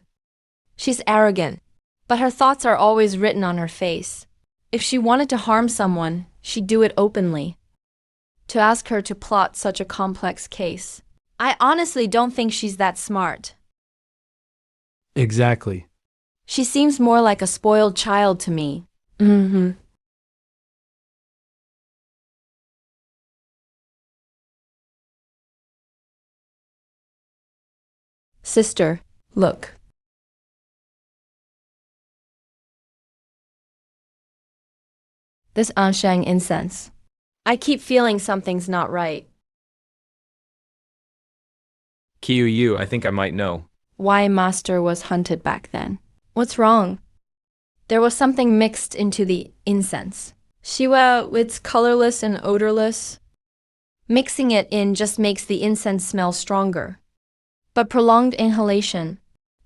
She's arrogant, but her thoughts are always written on her face. If she wanted to harm someone, she'd do it openly. To ask her to plot such a complex case, I honestly don't think she's that smart. Exactly. She seems more like a spoiled child to me. Sister, look. This Anshang incense. I keep feeling something's not right. Qiu, I think I might know. Why Master was hunted back then. What's wrong? There was something mixed into the incense. Shiwa, it's colorless and odorless. Mixing it in just makes the incense smell stronger. But prolonged inhalation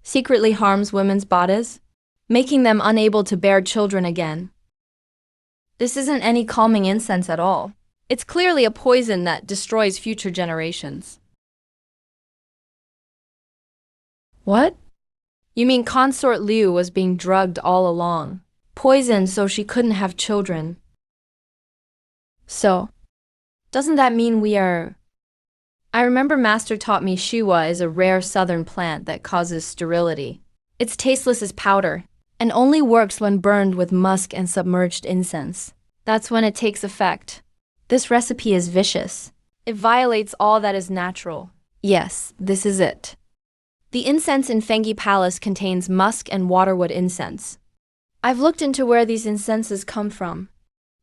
secretly harms women's bodies, making them unable to bear children again. This isn't any calming incense at all. It's clearly a poison that destroys future generations. What? You mean Consort Liu was being drugged all along, poisoned so she couldn't have children? So, doesn't that mean we are... I remember Master taught me Shiwa is a rare southern plant that causes sterility. It's tasteless as powder, and only works when burned with musk and submerged incense. That's when it takes effect. This recipe is vicious. It violates all that is natural. Yes, this is it. The incense in Fengi Palace contains musk and waterwood incense. I've looked into where these incenses come from.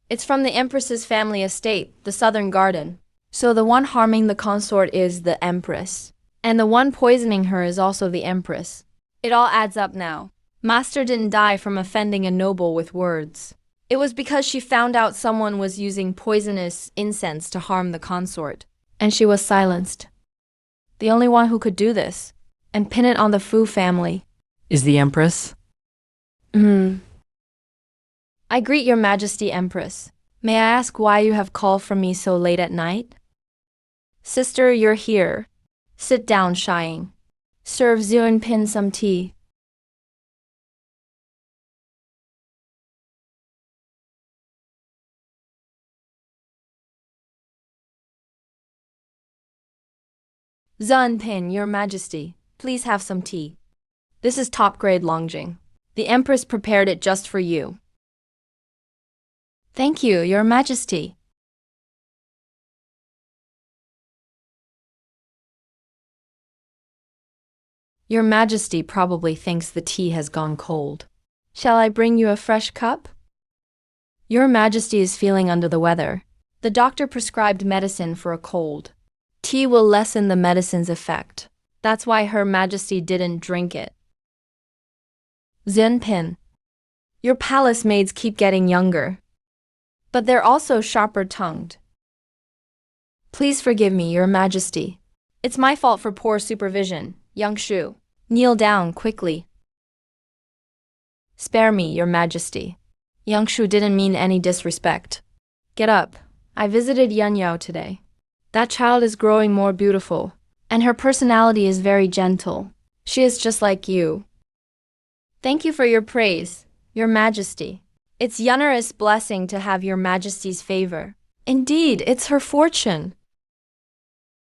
It's from the Empress's family estate, the Southern Garden. So the one harming the consort is the Empress. And the one poisoning her is also the Empress. It all adds up now. Master didn't die from offending a noble with words. It was because she found out someone was using poisonous incense to harm the consort. And she was silenced. The only one who could do this, and pin it on the Fu family, Is the Empress? I greet your Majesty, Empress. May I ask why you have called from me so late at night? Sister, you're here. Sit down, Shying. Serve Zuenpin some tea. Zuenpin, your Majesty, please have some tea. This is top-grade Longjing. The Empress prepared it just for you. Thank you, your Majesty. Your Majesty probably thinks the tea has gone cold. Shall I bring you a fresh cup? Your Majesty is feeling under the weather. The doctor prescribed medicine for a cold. Tea will lessen the medicine's effect. That's why Her Majesty didn't drink it. Zuenpin, your palace maids keep getting younger. But they're also sharper-tongued. Please forgive me, Your Majesty. It's my fault for poor supervision, young Shu. Kneel down quickly. Spare me, Your Majesty. Young Shu didn't mean any disrespect. Get up. I visited Yan Yao today. That child is growing more beautiful, and her personality is very gentle. She is just like you. Thank you for your praise, Your Majesty. It's Yunera's blessing to have Your Majesty's favor. Indeed, it's her fortune.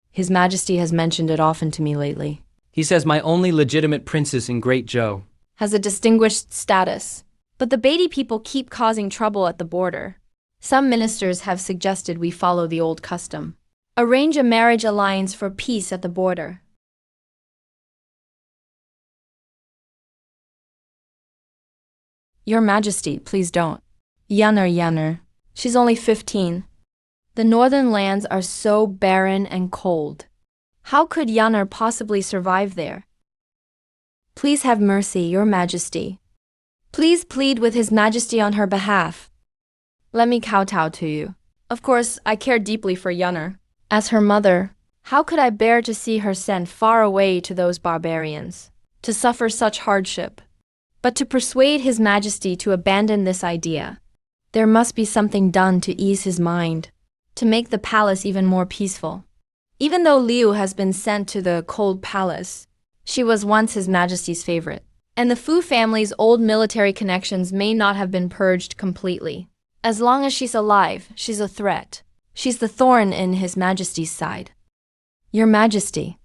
His Majesty has mentioned it often to me lately. He says my only legitimate princess in Great Zhou Has a distinguished status. But the Beatty people keep causing trouble at the border. Some ministers have suggested we follow the old custom. Arrange a marriage alliance for peace at the border. Your Majesty, please don't. Yunner. She's only 15. The northern lands are so barren and cold. How could Yunner possibly survive there? Please have mercy, Your Majesty. Please plead with His Majesty on her behalf. Let me kowtow to you. Of course, I care deeply for Yunner. As her mother, how could I bear to see her sent far away to those barbarians, to suffer such hardship? But to persuade His Majesty to abandon this idea, there must be something done to ease his mind, to make the palace even more peaceful. Even though Liu has been sent to the cold palace, she was once His Majesty's favorite. And the Fu family's old military connections may not have been purged completely. As long as she's alive, she's a threat. She's the thorn in His Majesty's side. Your Majesty,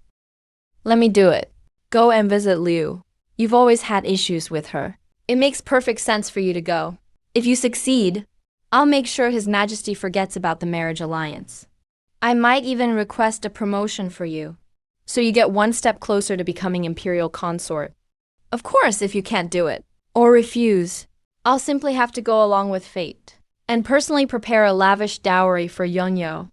let me do it. Go and visit Liu. You've always had issues with her. It makes perfect sense for you to go. If you succeed, I'll make sure His Majesty forgets about the marriage alliance. I might even request a promotion for you. So you get one step closer to becoming imperial consort. Of course, if you can't do it, or refuse, I'll simply have to go along with fate and personally prepare a lavish dowry for Yunyo.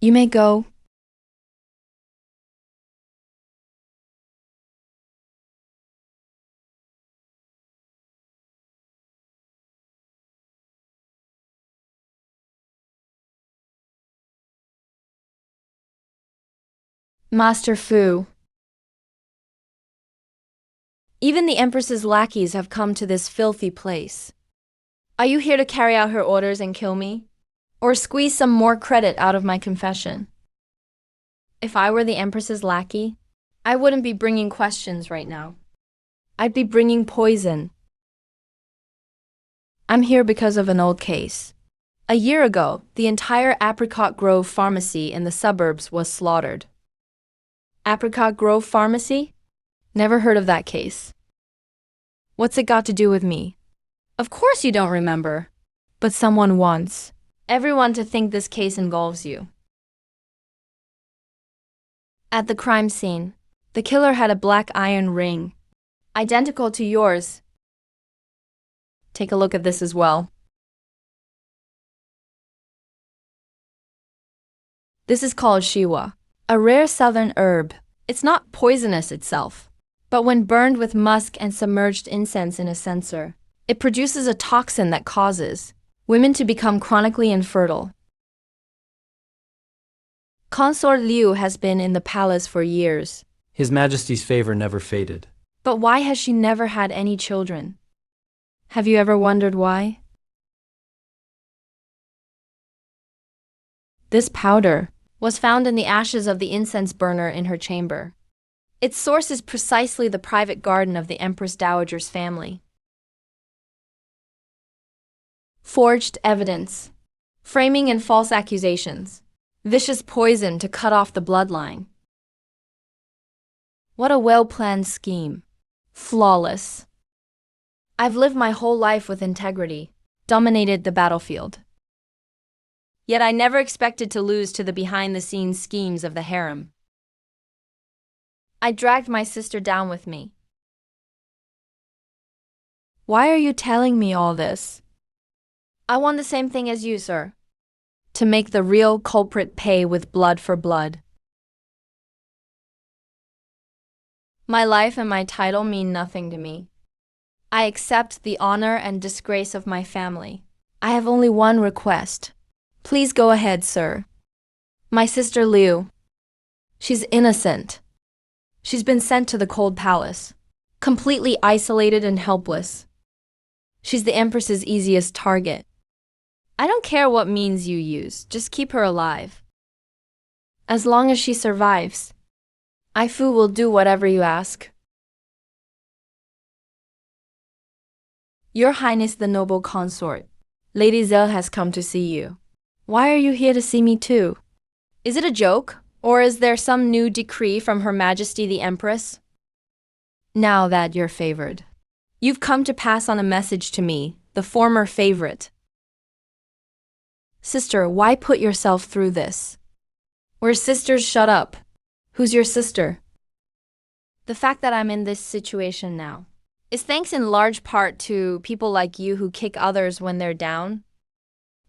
You may go. Master Fu. Even the Empress's lackeys have come to this filthy place. Are you here to carry out her orders and kill me? Or squeeze some more credit out of my confession? If I were the Empress's lackey, I wouldn't be bringing questions right now. I'd be bringing poison. I'm here because of an old case. A year ago, the entire Apricot Grove pharmacy in the suburbs was slaughtered. Apricot Grove Pharmacy? Never heard of that case. What's it got to do with me? Of course you don't remember. But someone wants everyone to think this case involves you. At the crime scene, the killer had a black iron ring, identical to yours. Take a look at this as well. This is called shiwa, a rare southern herb. It's not poisonous itself, but when burned with musk and submerged incense in a censer, it produces a toxin that causes women to become chronically infertile. Consort Liu has been in the palace for years. His Majesty's favor never faded. But why has she never had any children? Have you ever wondered why? This powder was found in the ashes of the incense burner in her chamber. Its source is precisely the private garden of the Empress Dowager's family. Forged evidence, framing and false accusations, vicious poison to cut off the bloodline. What a well-planned scheme. Flawless. I've lived my whole life with integrity, dominated the battlefield. Yet I never expected to lose to the behind-the-scenes schemes of the harem. I dragged my sister down with me. Why are you telling me all this? I want the same thing as you, sir. To make the real culprit pay with blood for blood. My life and my title mean nothing to me. I accept the honor and disgrace of my family. I have only one request. Please go ahead, sir. My sister Liu. She's innocent. She's been sent to the cold palace, completely isolated and helpless. She's the Empress's easiest target. I don't care what means you use, just keep her alive. As long as she survives, Ifu will do whatever you ask. Your Highness the noble consort, Lady Zell has come to see you. Why are you here to see me too? Is it a joke, or is there some new decree from Her Majesty the Empress? Now that you're favored, you've come to pass on a message to me, the former favorite. Sister, why put yourself through this? We're sisters, shut up. Who's your sister? The fact that I'm in this situation now is thanks in large part to people like you who kick others when they're down.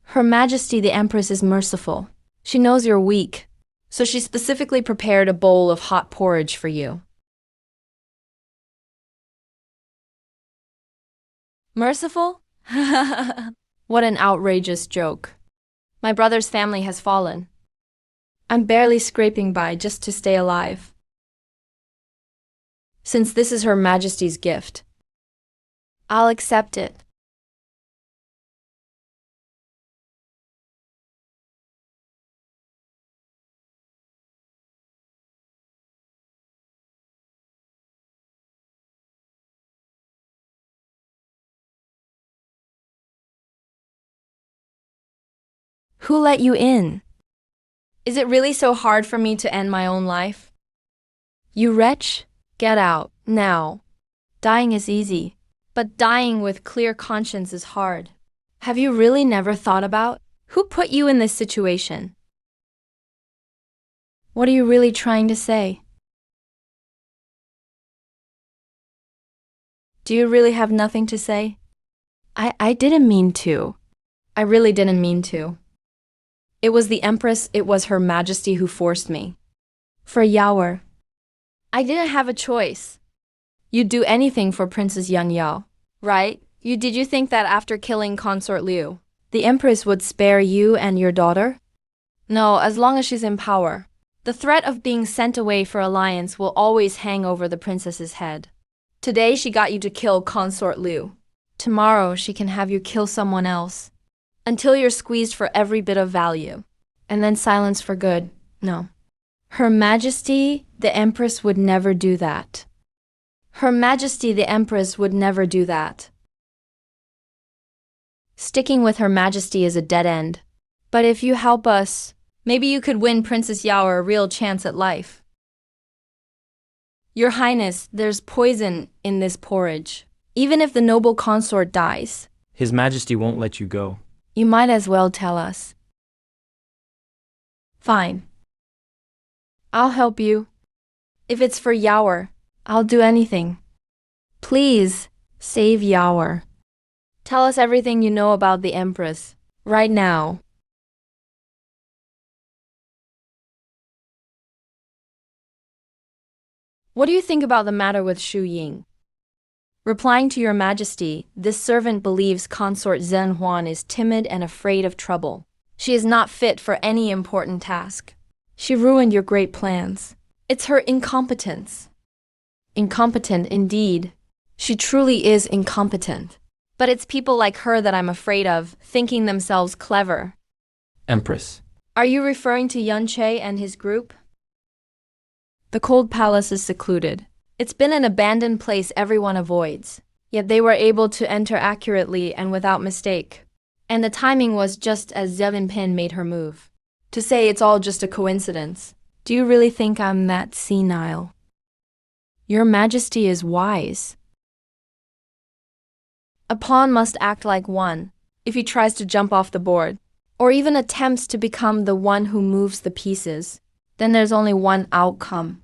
Her Majesty the Empress is merciful. She knows you're weak, so she specifically prepared a bowl of hot porridge for you. Merciful? What an outrageous joke. My brother's family has fallen. I'm barely scraping by just to stay alive. Since this is Her Majesty's gift, I'll accept it. Who let you in? Is it really so hard for me to end my own life? You wretch, get out, now. Dying is easy, but dying with clear conscience is hard. Have you really never thought about who put you in this situation? What are you really trying to say? Do you really have nothing to say? I didn't mean to. I really didn't mean to. It was the Empress, it was Her Majesty who forced me. For Yao. I didn't have a choice. You'd do anything for Princess Yang Yao, right? Did you think that after killing Consort Liu, the Empress would spare you and your daughter? No, as long as she's in power. The threat of being sent away for alliance will always hang over the princess's head. Today she got you to kill Consort Liu. Tomorrow she can have you kill someone else. Until you're squeezed for every bit of value. And then silence for good. No. Her Majesty, the Empress would never do that. Her Majesty, the Empress would never do that. Sticking with Her Majesty is a dead end. But if you help us, maybe you could win Princess Yao a real chance at life. Your Highness, there's poison in this porridge. Even if the noble consort dies, His Majesty won't let you go. you might as well tell us. Fine. I'll help you. If it's for Yao, I'll do anything. Please, save Yao. Tell us everything you know about the Empress, right now. What do you think about the matter with Shu Ying? Replying to Your Majesty, this servant believes Consort Zhen Huan is timid and afraid of trouble. She is not fit for any important task. She ruined your great plans. It's her incompetence. Incompetent indeed. She truly is incompetent. But it's people like her that I'm afraid of, thinking themselves clever. Empress. Are you referring to Yun Che and his group? The cold palace is secluded. It's been an abandoned place everyone avoids. Yet they were able to enter accurately and without mistake. And the timing was just as Zevin Pin made her move. To say it's all just a coincidence. Do you really think I'm that senile? Your Majesty is wise. A pawn must act like one if he tries to jump off the board, or even attempts to become the one who moves the pieces. Then there's only one outcome.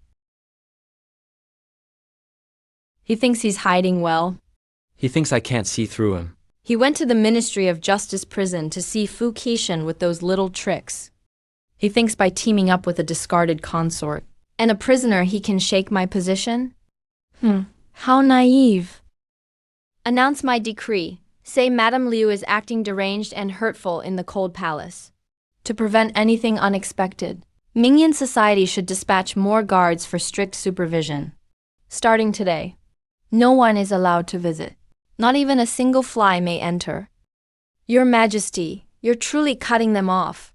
He thinks he's hiding well. He thinks I can't see through him. He went to the Ministry of Justice prison to see Fu Qishan with those little tricks. He thinks by teaming up with a discarded consort and a prisoner he can shake my position? How naive. Announce my decree. Say Madame Liu is acting deranged and hurtful in the cold palace. To prevent anything unexpected, Mingyan society should dispatch more guards for strict supervision. Starting today, no one is allowed to visit. Not even a single fly may enter. Your Majesty, you're truly cutting them off.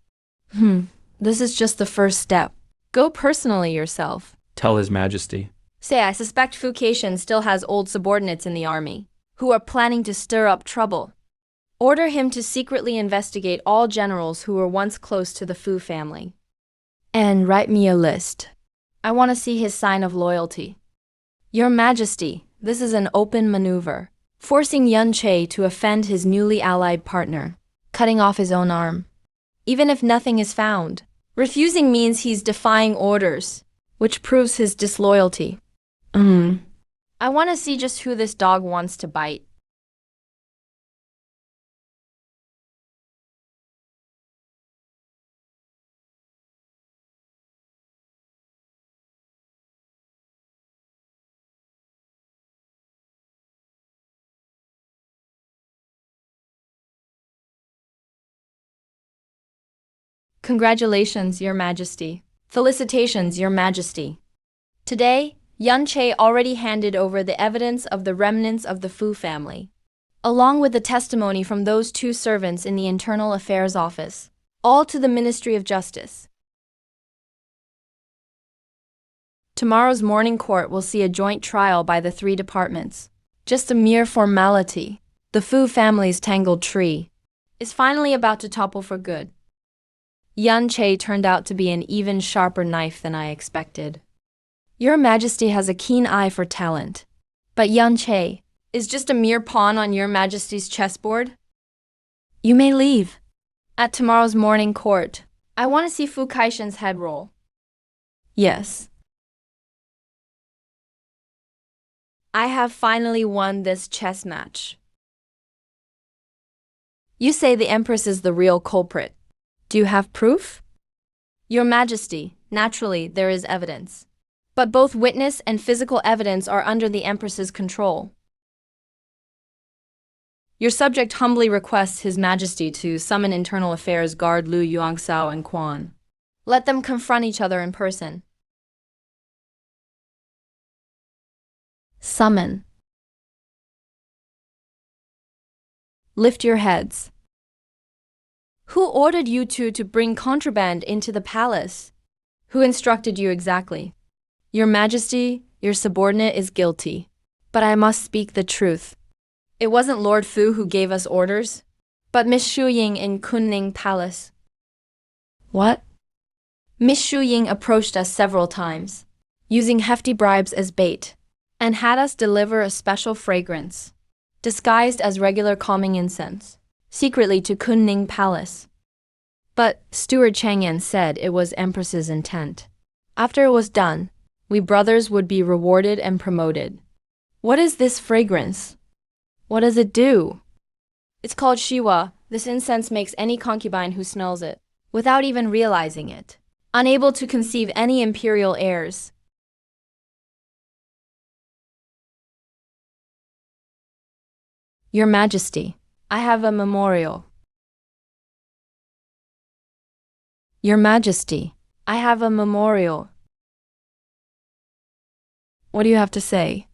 This is just the first step. Go personally yourself. Tell His Majesty. Say I suspect Fu Qishan still has old subordinates in the army who are planning to stir up trouble. Order him to secretly investigate all generals who were once close to the Fu family. And write me a list. I want to see his sign of loyalty. Your Majesty, this is an open maneuver, forcing Yun Che to offend his newly allied partner, cutting off his own arm. Even if nothing is found, refusing means he's defying orders, which proves his disloyalty. I want to see just who this dog wants to bite. Congratulations, Your Majesty. Felicitations, Your Majesty. Today, Yun Che already handed over the evidence of the remnants of the Fu family, along with the testimony from those two servants in the Internal Affairs Office, all to the Ministry of Justice. Tomorrow's morning court will see a joint trial by the three departments. Just a mere formality. The Fu family's tangled tree is finally about to topple for good. Yan Che turned out to be an even sharper knife than I expected. Your Majesty has a keen eye for talent. But Yan Che is just a mere pawn on Your Majesty's chessboard? You may leave. At tomorrow's morning court, I want to see Fu Kaishen's head roll. Yes. I have finally won this chess match. You say the Empress is the real culprit. Do you have proof? Your Majesty, naturally there is evidence. But both witness and physical evidence are under the Empress's control. Your subject humbly requests His Majesty to summon Internal Affairs Guard Lu Yuangsao and Quan. Let them confront each other in person. Summon. Lift your heads. Who ordered you two to bring contraband into the palace? Who instructed you exactly? Your Majesty, your subordinate is guilty. But I must speak the truth. It wasn't Lord Fu who gave us orders, but Miss Shu Ying in Kunning Palace. What? Miss Shu Ying approached us several times, using hefty bribes as bait, and had us deliver a special fragrance, disguised as regular calming incense, secretly to Kunning Palace. But Steward Changyan said it was Empress's intent. After it was done, we brothers would be rewarded and promoted. What is this fragrance? What does it do? It's called Shiwa. This incense makes any concubine who smells it, without even realizing it, unable to conceive any imperial heirs. Your Majesty, I have a memorial. Your Majesty, I have a memorial. What do you have to say?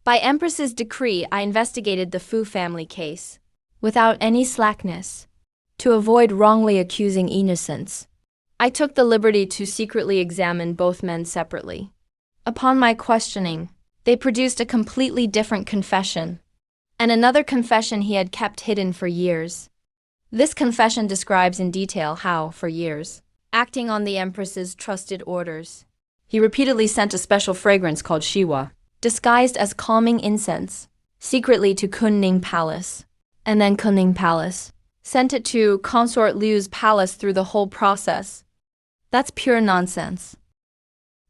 By Empress's decree, I investigated the Fu family case, without any slackness, to avoid wrongly accusing innocents. I took the liberty to secretly examine both men separately. Upon my questioning, they produced a completely different confession, and another confession he had kept hidden for years. This confession describes in detail how, for years, acting on the Empress's trusted orders, he repeatedly sent a special fragrance called Shiwa, disguised as calming incense, secretly to Kunning Palace. And then Kunning Palace sent it to Consort Liu's palace through the whole process. That's pure nonsense.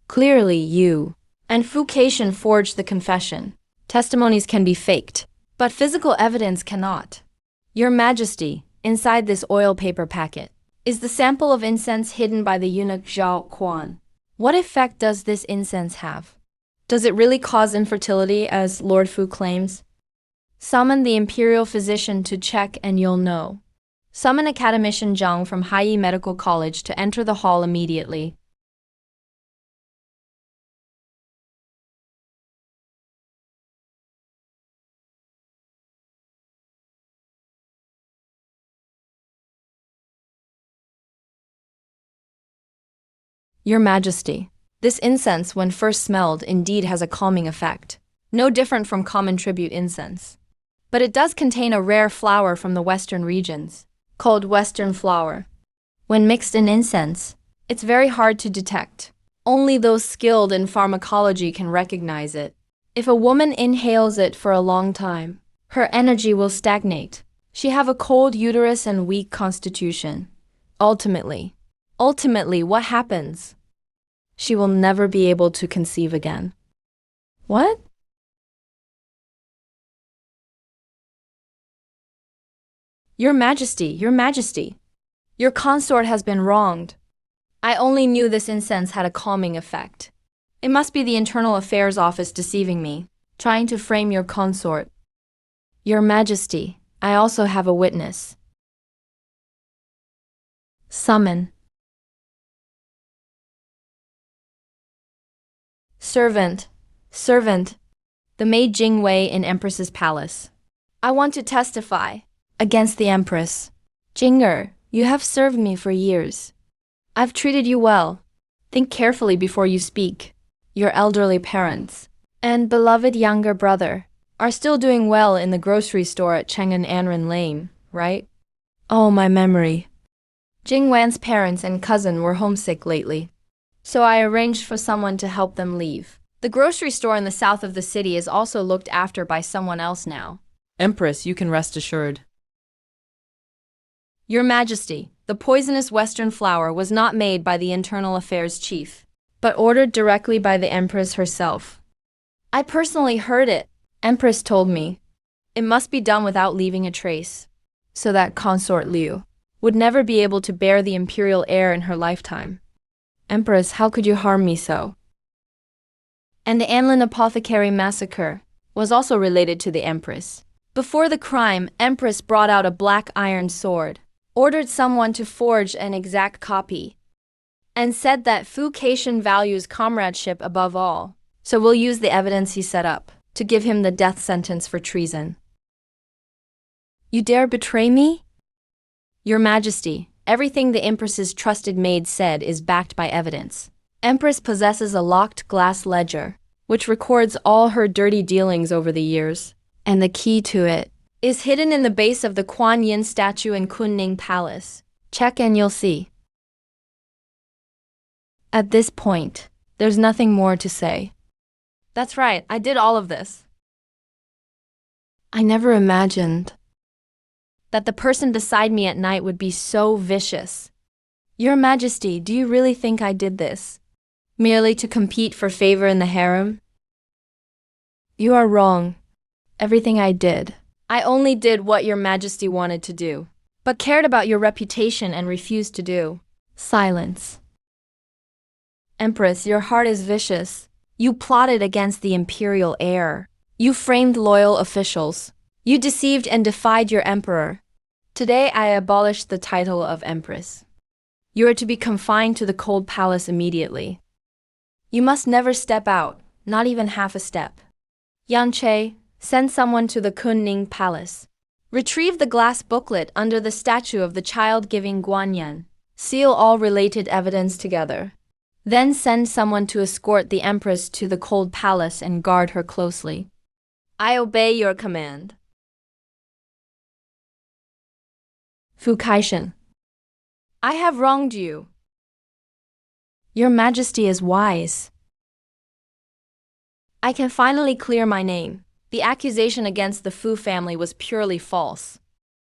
Clearly you and Fu Kaishen forged the confession. Testimonies can be faked, but physical evidence cannot. Your Majesty, inside this oil paper packet, is the sample of incense hidden by the eunuch Zhao Quan. What effect does this incense have? Does it really cause infertility, as Lord Fu claims? Summon the imperial physician to check and you'll know. Summon Academician Zhang from Haiyi Medical College to enter the hall immediately. Your Majesty, this incense, when first smelled, indeed has a calming effect, no different from common tribute incense. But it does contain a rare flower from the western regions, called western flower. When mixed in incense, it's very hard to detect. Only those skilled in pharmacology can recognize it. If a woman inhales it for a long time, her energy will stagnate. She have a cold uterus and weak constitution. Ultimately, what happens? She will never be able to conceive again. What? Your Majesty, your consort has been wronged. I only knew this incense had a calming effect. It must be the Internal Affairs Office deceiving me, trying to frame your consort. Your Majesty, I also have a witness. Summon. Servant, the maid Jingwei in Empress's palace. I want to testify against the Empress. Jinger, you have served me for years. I've treated you well. Think carefully before you speak. Your elderly parents and beloved younger brother are still doing well in the grocery store at Cheng'an Anren Lane, right? Oh, my memory. Jingwan's parents and cousin were homesick lately, so I arranged for someone to help them leave. The grocery store in the south of the city is also looked after by someone else now. Empress, you can rest assured. Your Majesty, the poisonous Western flower was not made by the Internal Affairs Chief, but ordered directly by the Empress herself. I personally heard it. Empress told me. It must be done without leaving a trace, so that Consort Liu would never be able to bear the imperial heir in her lifetime. Empress, how could you harm me so? And the Anlin apothecary massacre was also related to the Empress. Before the crime, Empress brought out a black iron sword, ordered someone to forge an exact copy, and said that Fu Caishan values comradeship above all, so we'll use the evidence he set up to give him the death sentence for treason. You dare betray me? Your Majesty, everything the Empress's trusted maid said is backed by evidence. Empress possesses a locked glass ledger, which records all her dirty dealings over the years, and the key to it is hidden in the base of the Kuan Yin statue in Kunning Palace. Check and you'll see. At this point, there's nothing more to say. That's right, I did all of this. I never imagined that the person beside me at night would be so vicious. Your Majesty, do you really think I did this merely to compete for favor in the harem? You are wrong. Everything I did, I only did what Your Majesty wanted to do, but cared about your reputation and refused to do. Silence. Empress, your heart is vicious. You plotted against the imperial heir. You framed loyal officials. You deceived and defied your emperor. Today I abolish the title of Empress. You are to be confined to the cold palace immediately. You must never step out, not even half a step. Yan Che, send someone to the Kunning Palace. Retrieve the glass booklet under the statue of the child giving Guanyan. Seal all related evidence together. Then send someone to escort the Empress to the cold palace and guard her closely. I obey your command. Fu Caishan, I have wronged you. Your Majesty is wise. I can finally clear my name. The accusation against the Fu family was purely false.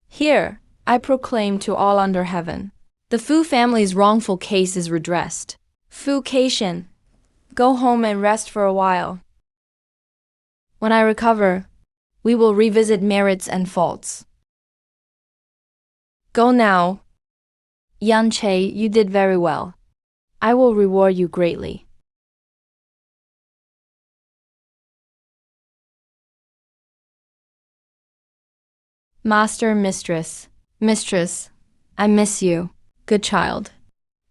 Here, I proclaim to all under heaven, the Fu family's wrongful case is redressed. Fu Caishan, go home and rest for a while. When I recover, we will revisit merits and faults. Go now. Yan Che, you did very well. I will reward you greatly. Master, Mistress. Mistress, I miss you, good child.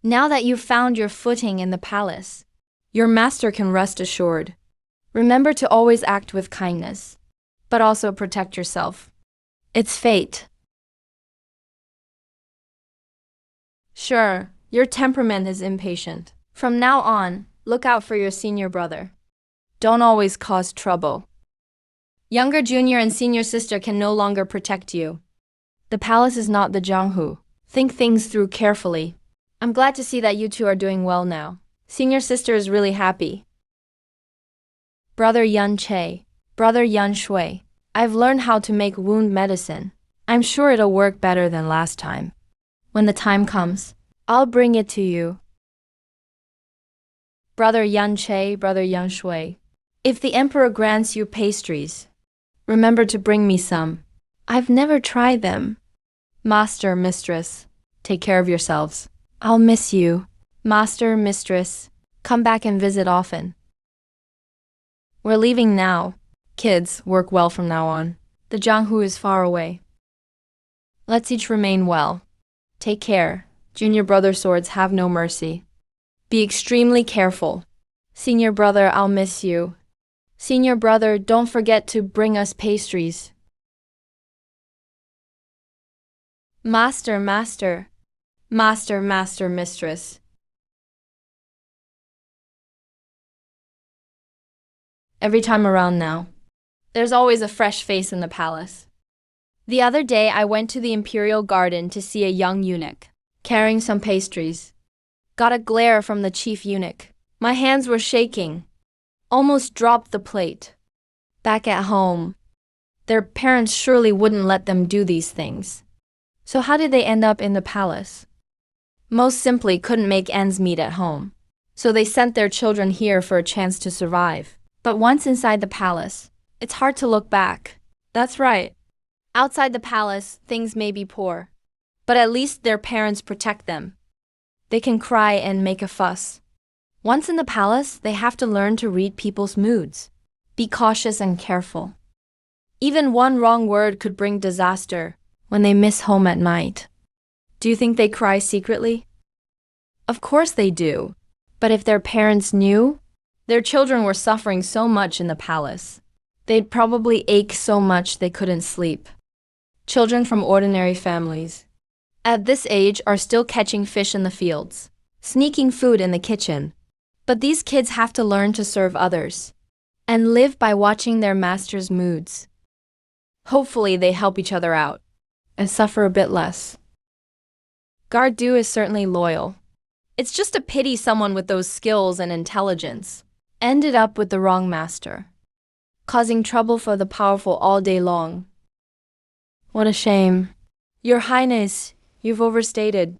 Now that you've found your footing in the palace, your master can rest assured. Remember to always act with kindness, but also protect yourself. It's fate. Sure, your temperament is impatient. From now on, look out for your senior brother. Don't always cause trouble. Younger junior and senior sister can no longer protect you. The palace is not the Jianghu. Think things through carefully. I'm glad to see that you two are doing well now. Senior sister is really happy. Brother Yan Che, Brother Yan Shui, I've learned how to make wound medicine. I'm sure it'll work better than last time. When the time comes, I'll bring it to you. Brother Yan Che, Brother Yan Shui, if the emperor grants you pastries, remember to bring me some. I've never tried them. Master, Mistress, take care of yourselves. I'll miss you. Master, Mistress, come back and visit often. We're leaving now. Kids, work well from now on. The Jianghu is far away. Let's each remain well. Take care. Junior brother swords have no mercy. Be extremely careful. Senior brother, I'll miss you. Senior brother, don't forget to bring us pastries. Master, Master. Master, Master, Mistress. Every time around now, there's always a fresh face in the palace. The other day I went to the imperial garden to see a young eunuch. carrying some pastries. Got a glare from the chief eunuch. My hands were shaking. Almost dropped the plate. Back at home, their parents surely wouldn't let them do these things. So how did they end up in the palace? Most simply couldn't make ends meet at home. So they sent their children here for a chance to survive. But once inside the palace, it's hard to look back. That's right. Outside the palace, things may be poor. But at least their parents protect them. They can cry and make a fuss. Once in the palace, they have to learn to read people's moods. Be cautious and careful. Even one wrong word could bring disaster when they miss home at night. Do you think they cry secretly? Of course they do. But if their parents knew, their children were suffering so much in the palace, they'd probably ache so much they couldn't sleep. Children from ordinary families, at this age, are still catching fish in the fields, sneaking food in the kitchen. But these kids have to learn to serve others and live by watching their master's moods. Hopefully they help each other out and suffer a bit less. Gardu is certainly loyal. It's just a pity someone with those skills and intelligence ended up with the wrong master, causing trouble for the powerful all day long. What a shame. Your Highness, you've overstated.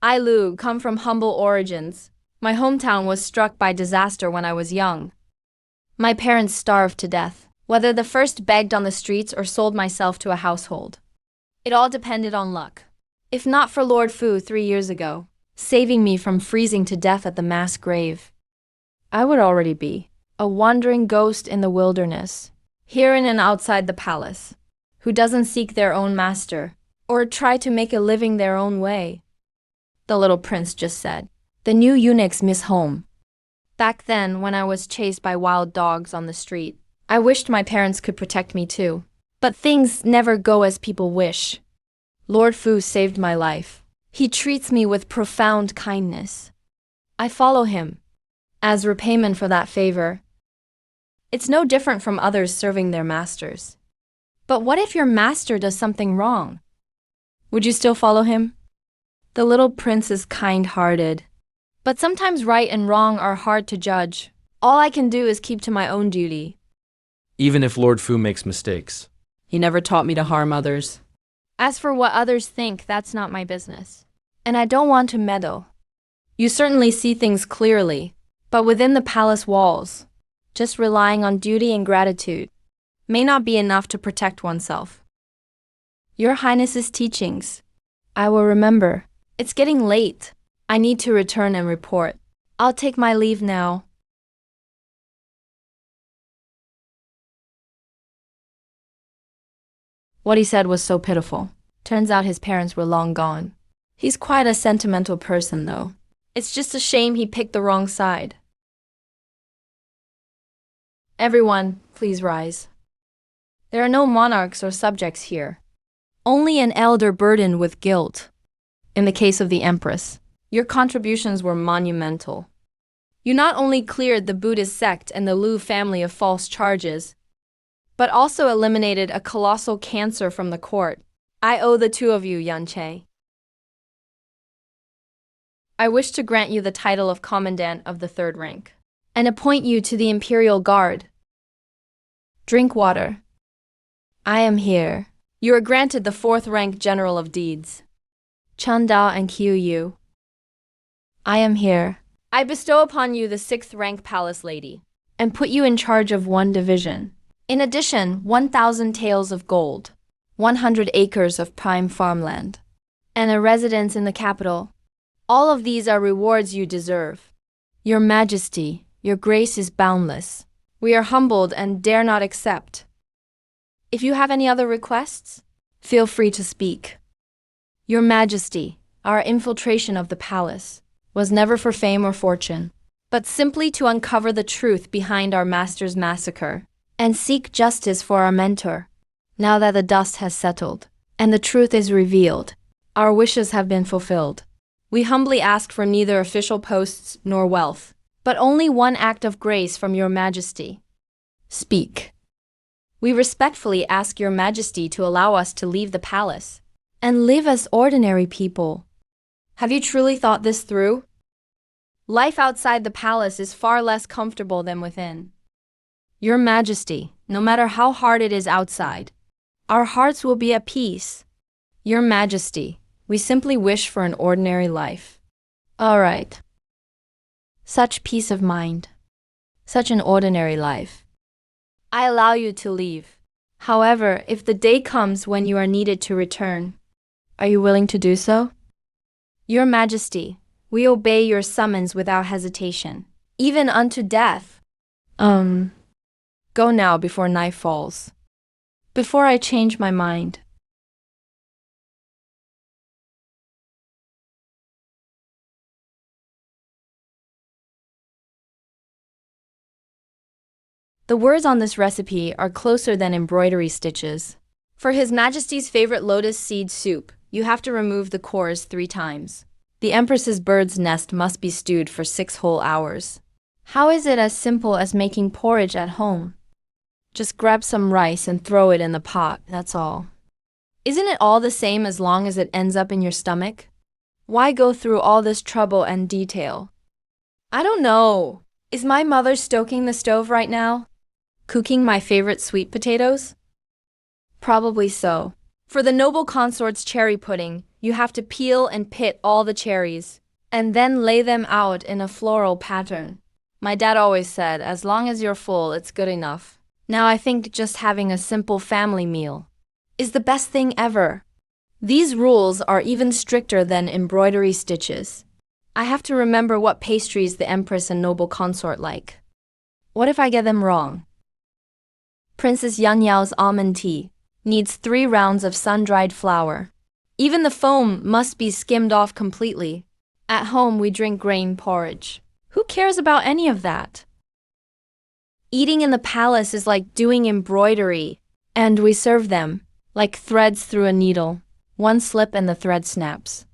I, Lu, come from humble origins. My hometown was struck by disaster when I was young. My parents starved to death, whether the first begged on the streets or sold myself to a household. It all depended on luck. If not for Lord Fu 3 years ago, saving me from freezing to death at the mass grave, I would already be a wandering ghost in the wilderness, here in and outside the palace, who doesn't seek their own master or try to make a living their own way. The little prince just said. The new eunuchs miss home. Back then, when I was chased by wild dogs on the street, I wished my parents could protect me too. But things never go as people wish. Lord Fu saved my life. He treats me with profound kindness. I follow him as repayment for that favor. It's no different from others serving their masters. But what if your master does something wrong? Would you still follow him? The little prince is kind-hearted. But sometimes right and wrong are hard to judge. All I can do is keep to my own duty. Even if Lord Fu makes mistakes. He never taught me to harm others. As for what others think, that's not my business. And I don't want to meddle. You certainly see things clearly, but within the palace walls, just relying on duty and gratitude may not be enough to protect oneself. Your Highness's teachings, I will remember. It's getting late. I need to return and report. I'll take my leave now. What he said was so pitiful. Turns out his parents were long gone. He's quite a sentimental person, though. It's just a shame he picked the wrong side. Everyone, please rise. There are no monarchs or subjects here. Only an elder burdened with guilt. In the case of the Empress, your contributions were monumental. You not only cleared the Buddhist sect and the Lu family of false charges, but also eliminated a colossal cancer from the court. I owe the two of you, Yanche. I wish to grant you the title of Commandant of the 3rd rank, and appoint you to the Imperial Guard. Drink water. I am here. You are granted the 4th rank General of Deeds. Chandao and Qiu. I am here. I bestow upon you the 6th rank Palace Lady, and put you in charge of 1 division. In addition, 1,000 taels of gold, 100 acres of prime farmland, and a residence in the capital. All of these are rewards you deserve. Your Majesty, your grace is boundless. We are humbled and dare not accept. If you have any other requests, feel free to speak. Your Majesty, our infiltration of the palace was never for fame or fortune, but simply to uncover the truth behind our master's massacre and seek justice for our mentor. Now that the dust has settled and the truth is revealed, our wishes have been fulfilled. We humbly ask for neither official posts nor wealth, but only 1 act of grace from your Majesty. Speak. We respectfully ask your Majesty to allow us to leave the palace and live as ordinary people. Have you truly thought this through? Life outside the palace is far less comfortable than within. Your Majesty, no matter how hard it is outside, our hearts will be at peace. Your Majesty, we simply wish for an ordinary life. All right. Such peace of mind. Such an ordinary life. I allow you to leave. However, if the day comes when you are needed to return, are you willing to do so? Your Majesty, we obey your summons without hesitation, even unto death. Go now before night falls. Before I change my mind. The words on this recipe are closer than embroidery stitches. For His Majesty's favorite lotus seed soup, you have to remove the cores 3 times. The Empress's bird's nest must be stewed for 6 whole hours. How is it as simple as making porridge at home? Just grab some rice and throw it in the pot, that's all. Isn't it all the same as long as it ends up in your stomach? Why go through all this trouble and detail? I don't know. Is my mother stoking the stove right now? Cooking my favorite sweet potatoes? Probably so. For the noble consort's cherry pudding, you have to peel and pit all the cherries, and then lay them out in a floral pattern. My dad always said, as long as you're full, it's good enough. Now I think just having a simple family meal is the best thing ever. These rules are even stricter than embroidery stitches. I have to remember what pastries the Empress and noble consort like. What if I get them wrong? Princess Yanyao's almond tea needs 3 rounds of sun-dried flour. Even the foam must be skimmed off completely. At home we drink grain porridge. Who cares about any of that? Eating in the palace is like doing embroidery, and we serve them like threads through a needle. One slip and the thread snaps.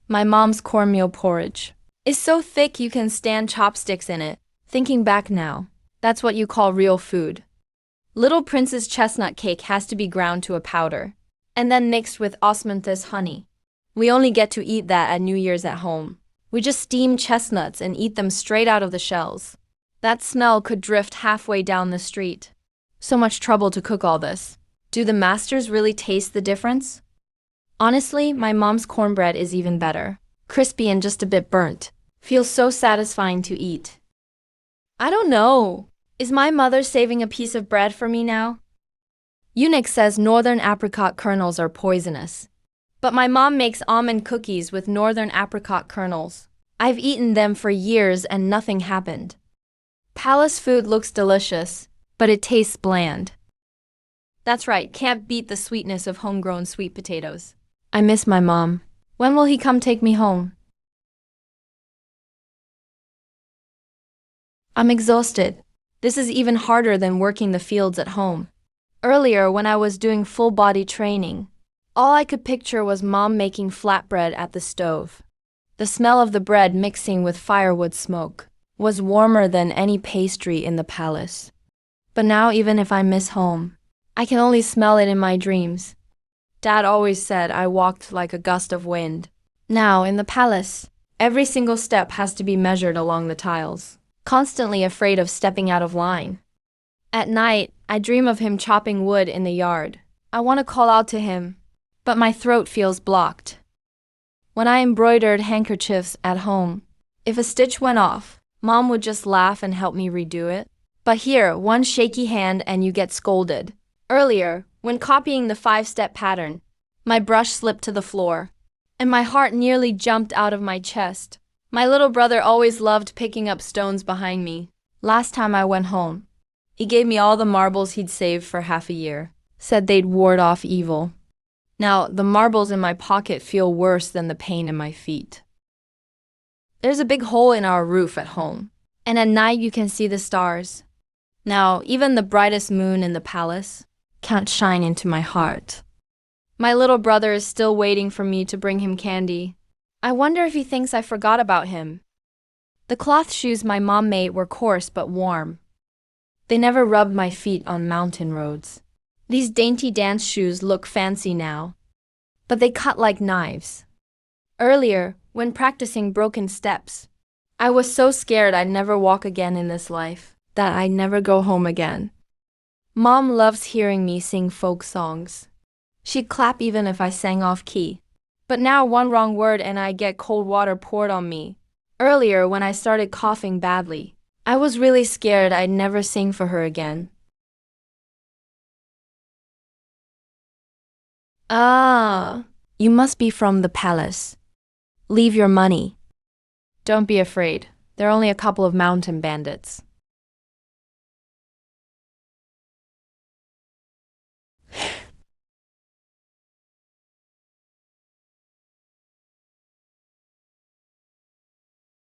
My mom's cornmeal porridge is so thick you can stand chopsticks in it. Thinking back now, that's what you call real food. Little Prince's chestnut cake has to be ground to a powder, and then mixed with osmanthus honey. We only get to eat that at New Year's at home. We just steam chestnuts and eat them straight out of the shells. That smell could drift halfway down the street. So much trouble to cook all this. Do the masters really taste the difference? Honestly, my mom's cornbread is even better. Crispy and just a bit burnt. Feels so satisfying to eat. I don't know. Is my mother saving a piece of bread for me now? Eunuch says northern apricot kernels are poisonous. But my mom makes almond cookies with northern apricot kernels. I've eaten them for years and nothing happened. Palace food looks delicious, but it tastes bland. That's right, can't beat the sweetness of homegrown sweet potatoes. I miss my mom. When will he come take me home? I'm exhausted. This is even harder than working the fields at home. Earlier, when I was doing full-body training, all I could picture was Mom making flatbread at the stove. The smell of the bread mixing with firewood smoke was warmer than any pastry in the palace. But now, even if I miss home, I can only smell it in my dreams. Dad always said I walked like a gust of wind. Now, in the palace, every single step has to be measured along the tiles, constantly afraid of stepping out of line. At night, I dream of him chopping wood in the yard. I want to call out to him, but my throat feels blocked. When I embroidered handkerchiefs at home, if a stitch went off, Mom would just laugh and help me redo it. But here, one shaky hand and you get scolded. Earlier, when copying the 5-step pattern, my brush slipped to the floor, and my heart nearly jumped out of my chest. My little brother always loved picking up stones behind me. Last time I went home, he gave me all the marbles he'd saved for half a year, said they'd ward off evil. Now, the marbles in my pocket feel worse than the pain in my feet. There's a big hole in our roof at home, and at night you can see the stars. Now, even the brightest moon in the palace can't shine into my heart. My little brother is still waiting for me to bring him candy. I wonder if he thinks I forgot about him. The cloth shoes my mom made were coarse but warm. They never rubbed my feet on mountain roads. These dainty dance shoes look fancy now, but they cut like knives. Earlier, when practicing broken steps. I was so scared I'd never walk again in this life, that I'd never go home again. Mom loves hearing me sing folk songs. She'd clap even if I sang off key. But now one wrong word and I get cold water poured on me. Earlier, when I started coughing badly, I was really scared I'd never sing for her again. Ah, you must be from the palace. Leave your money. Don't be afraid. They're only a couple of mountain bandits.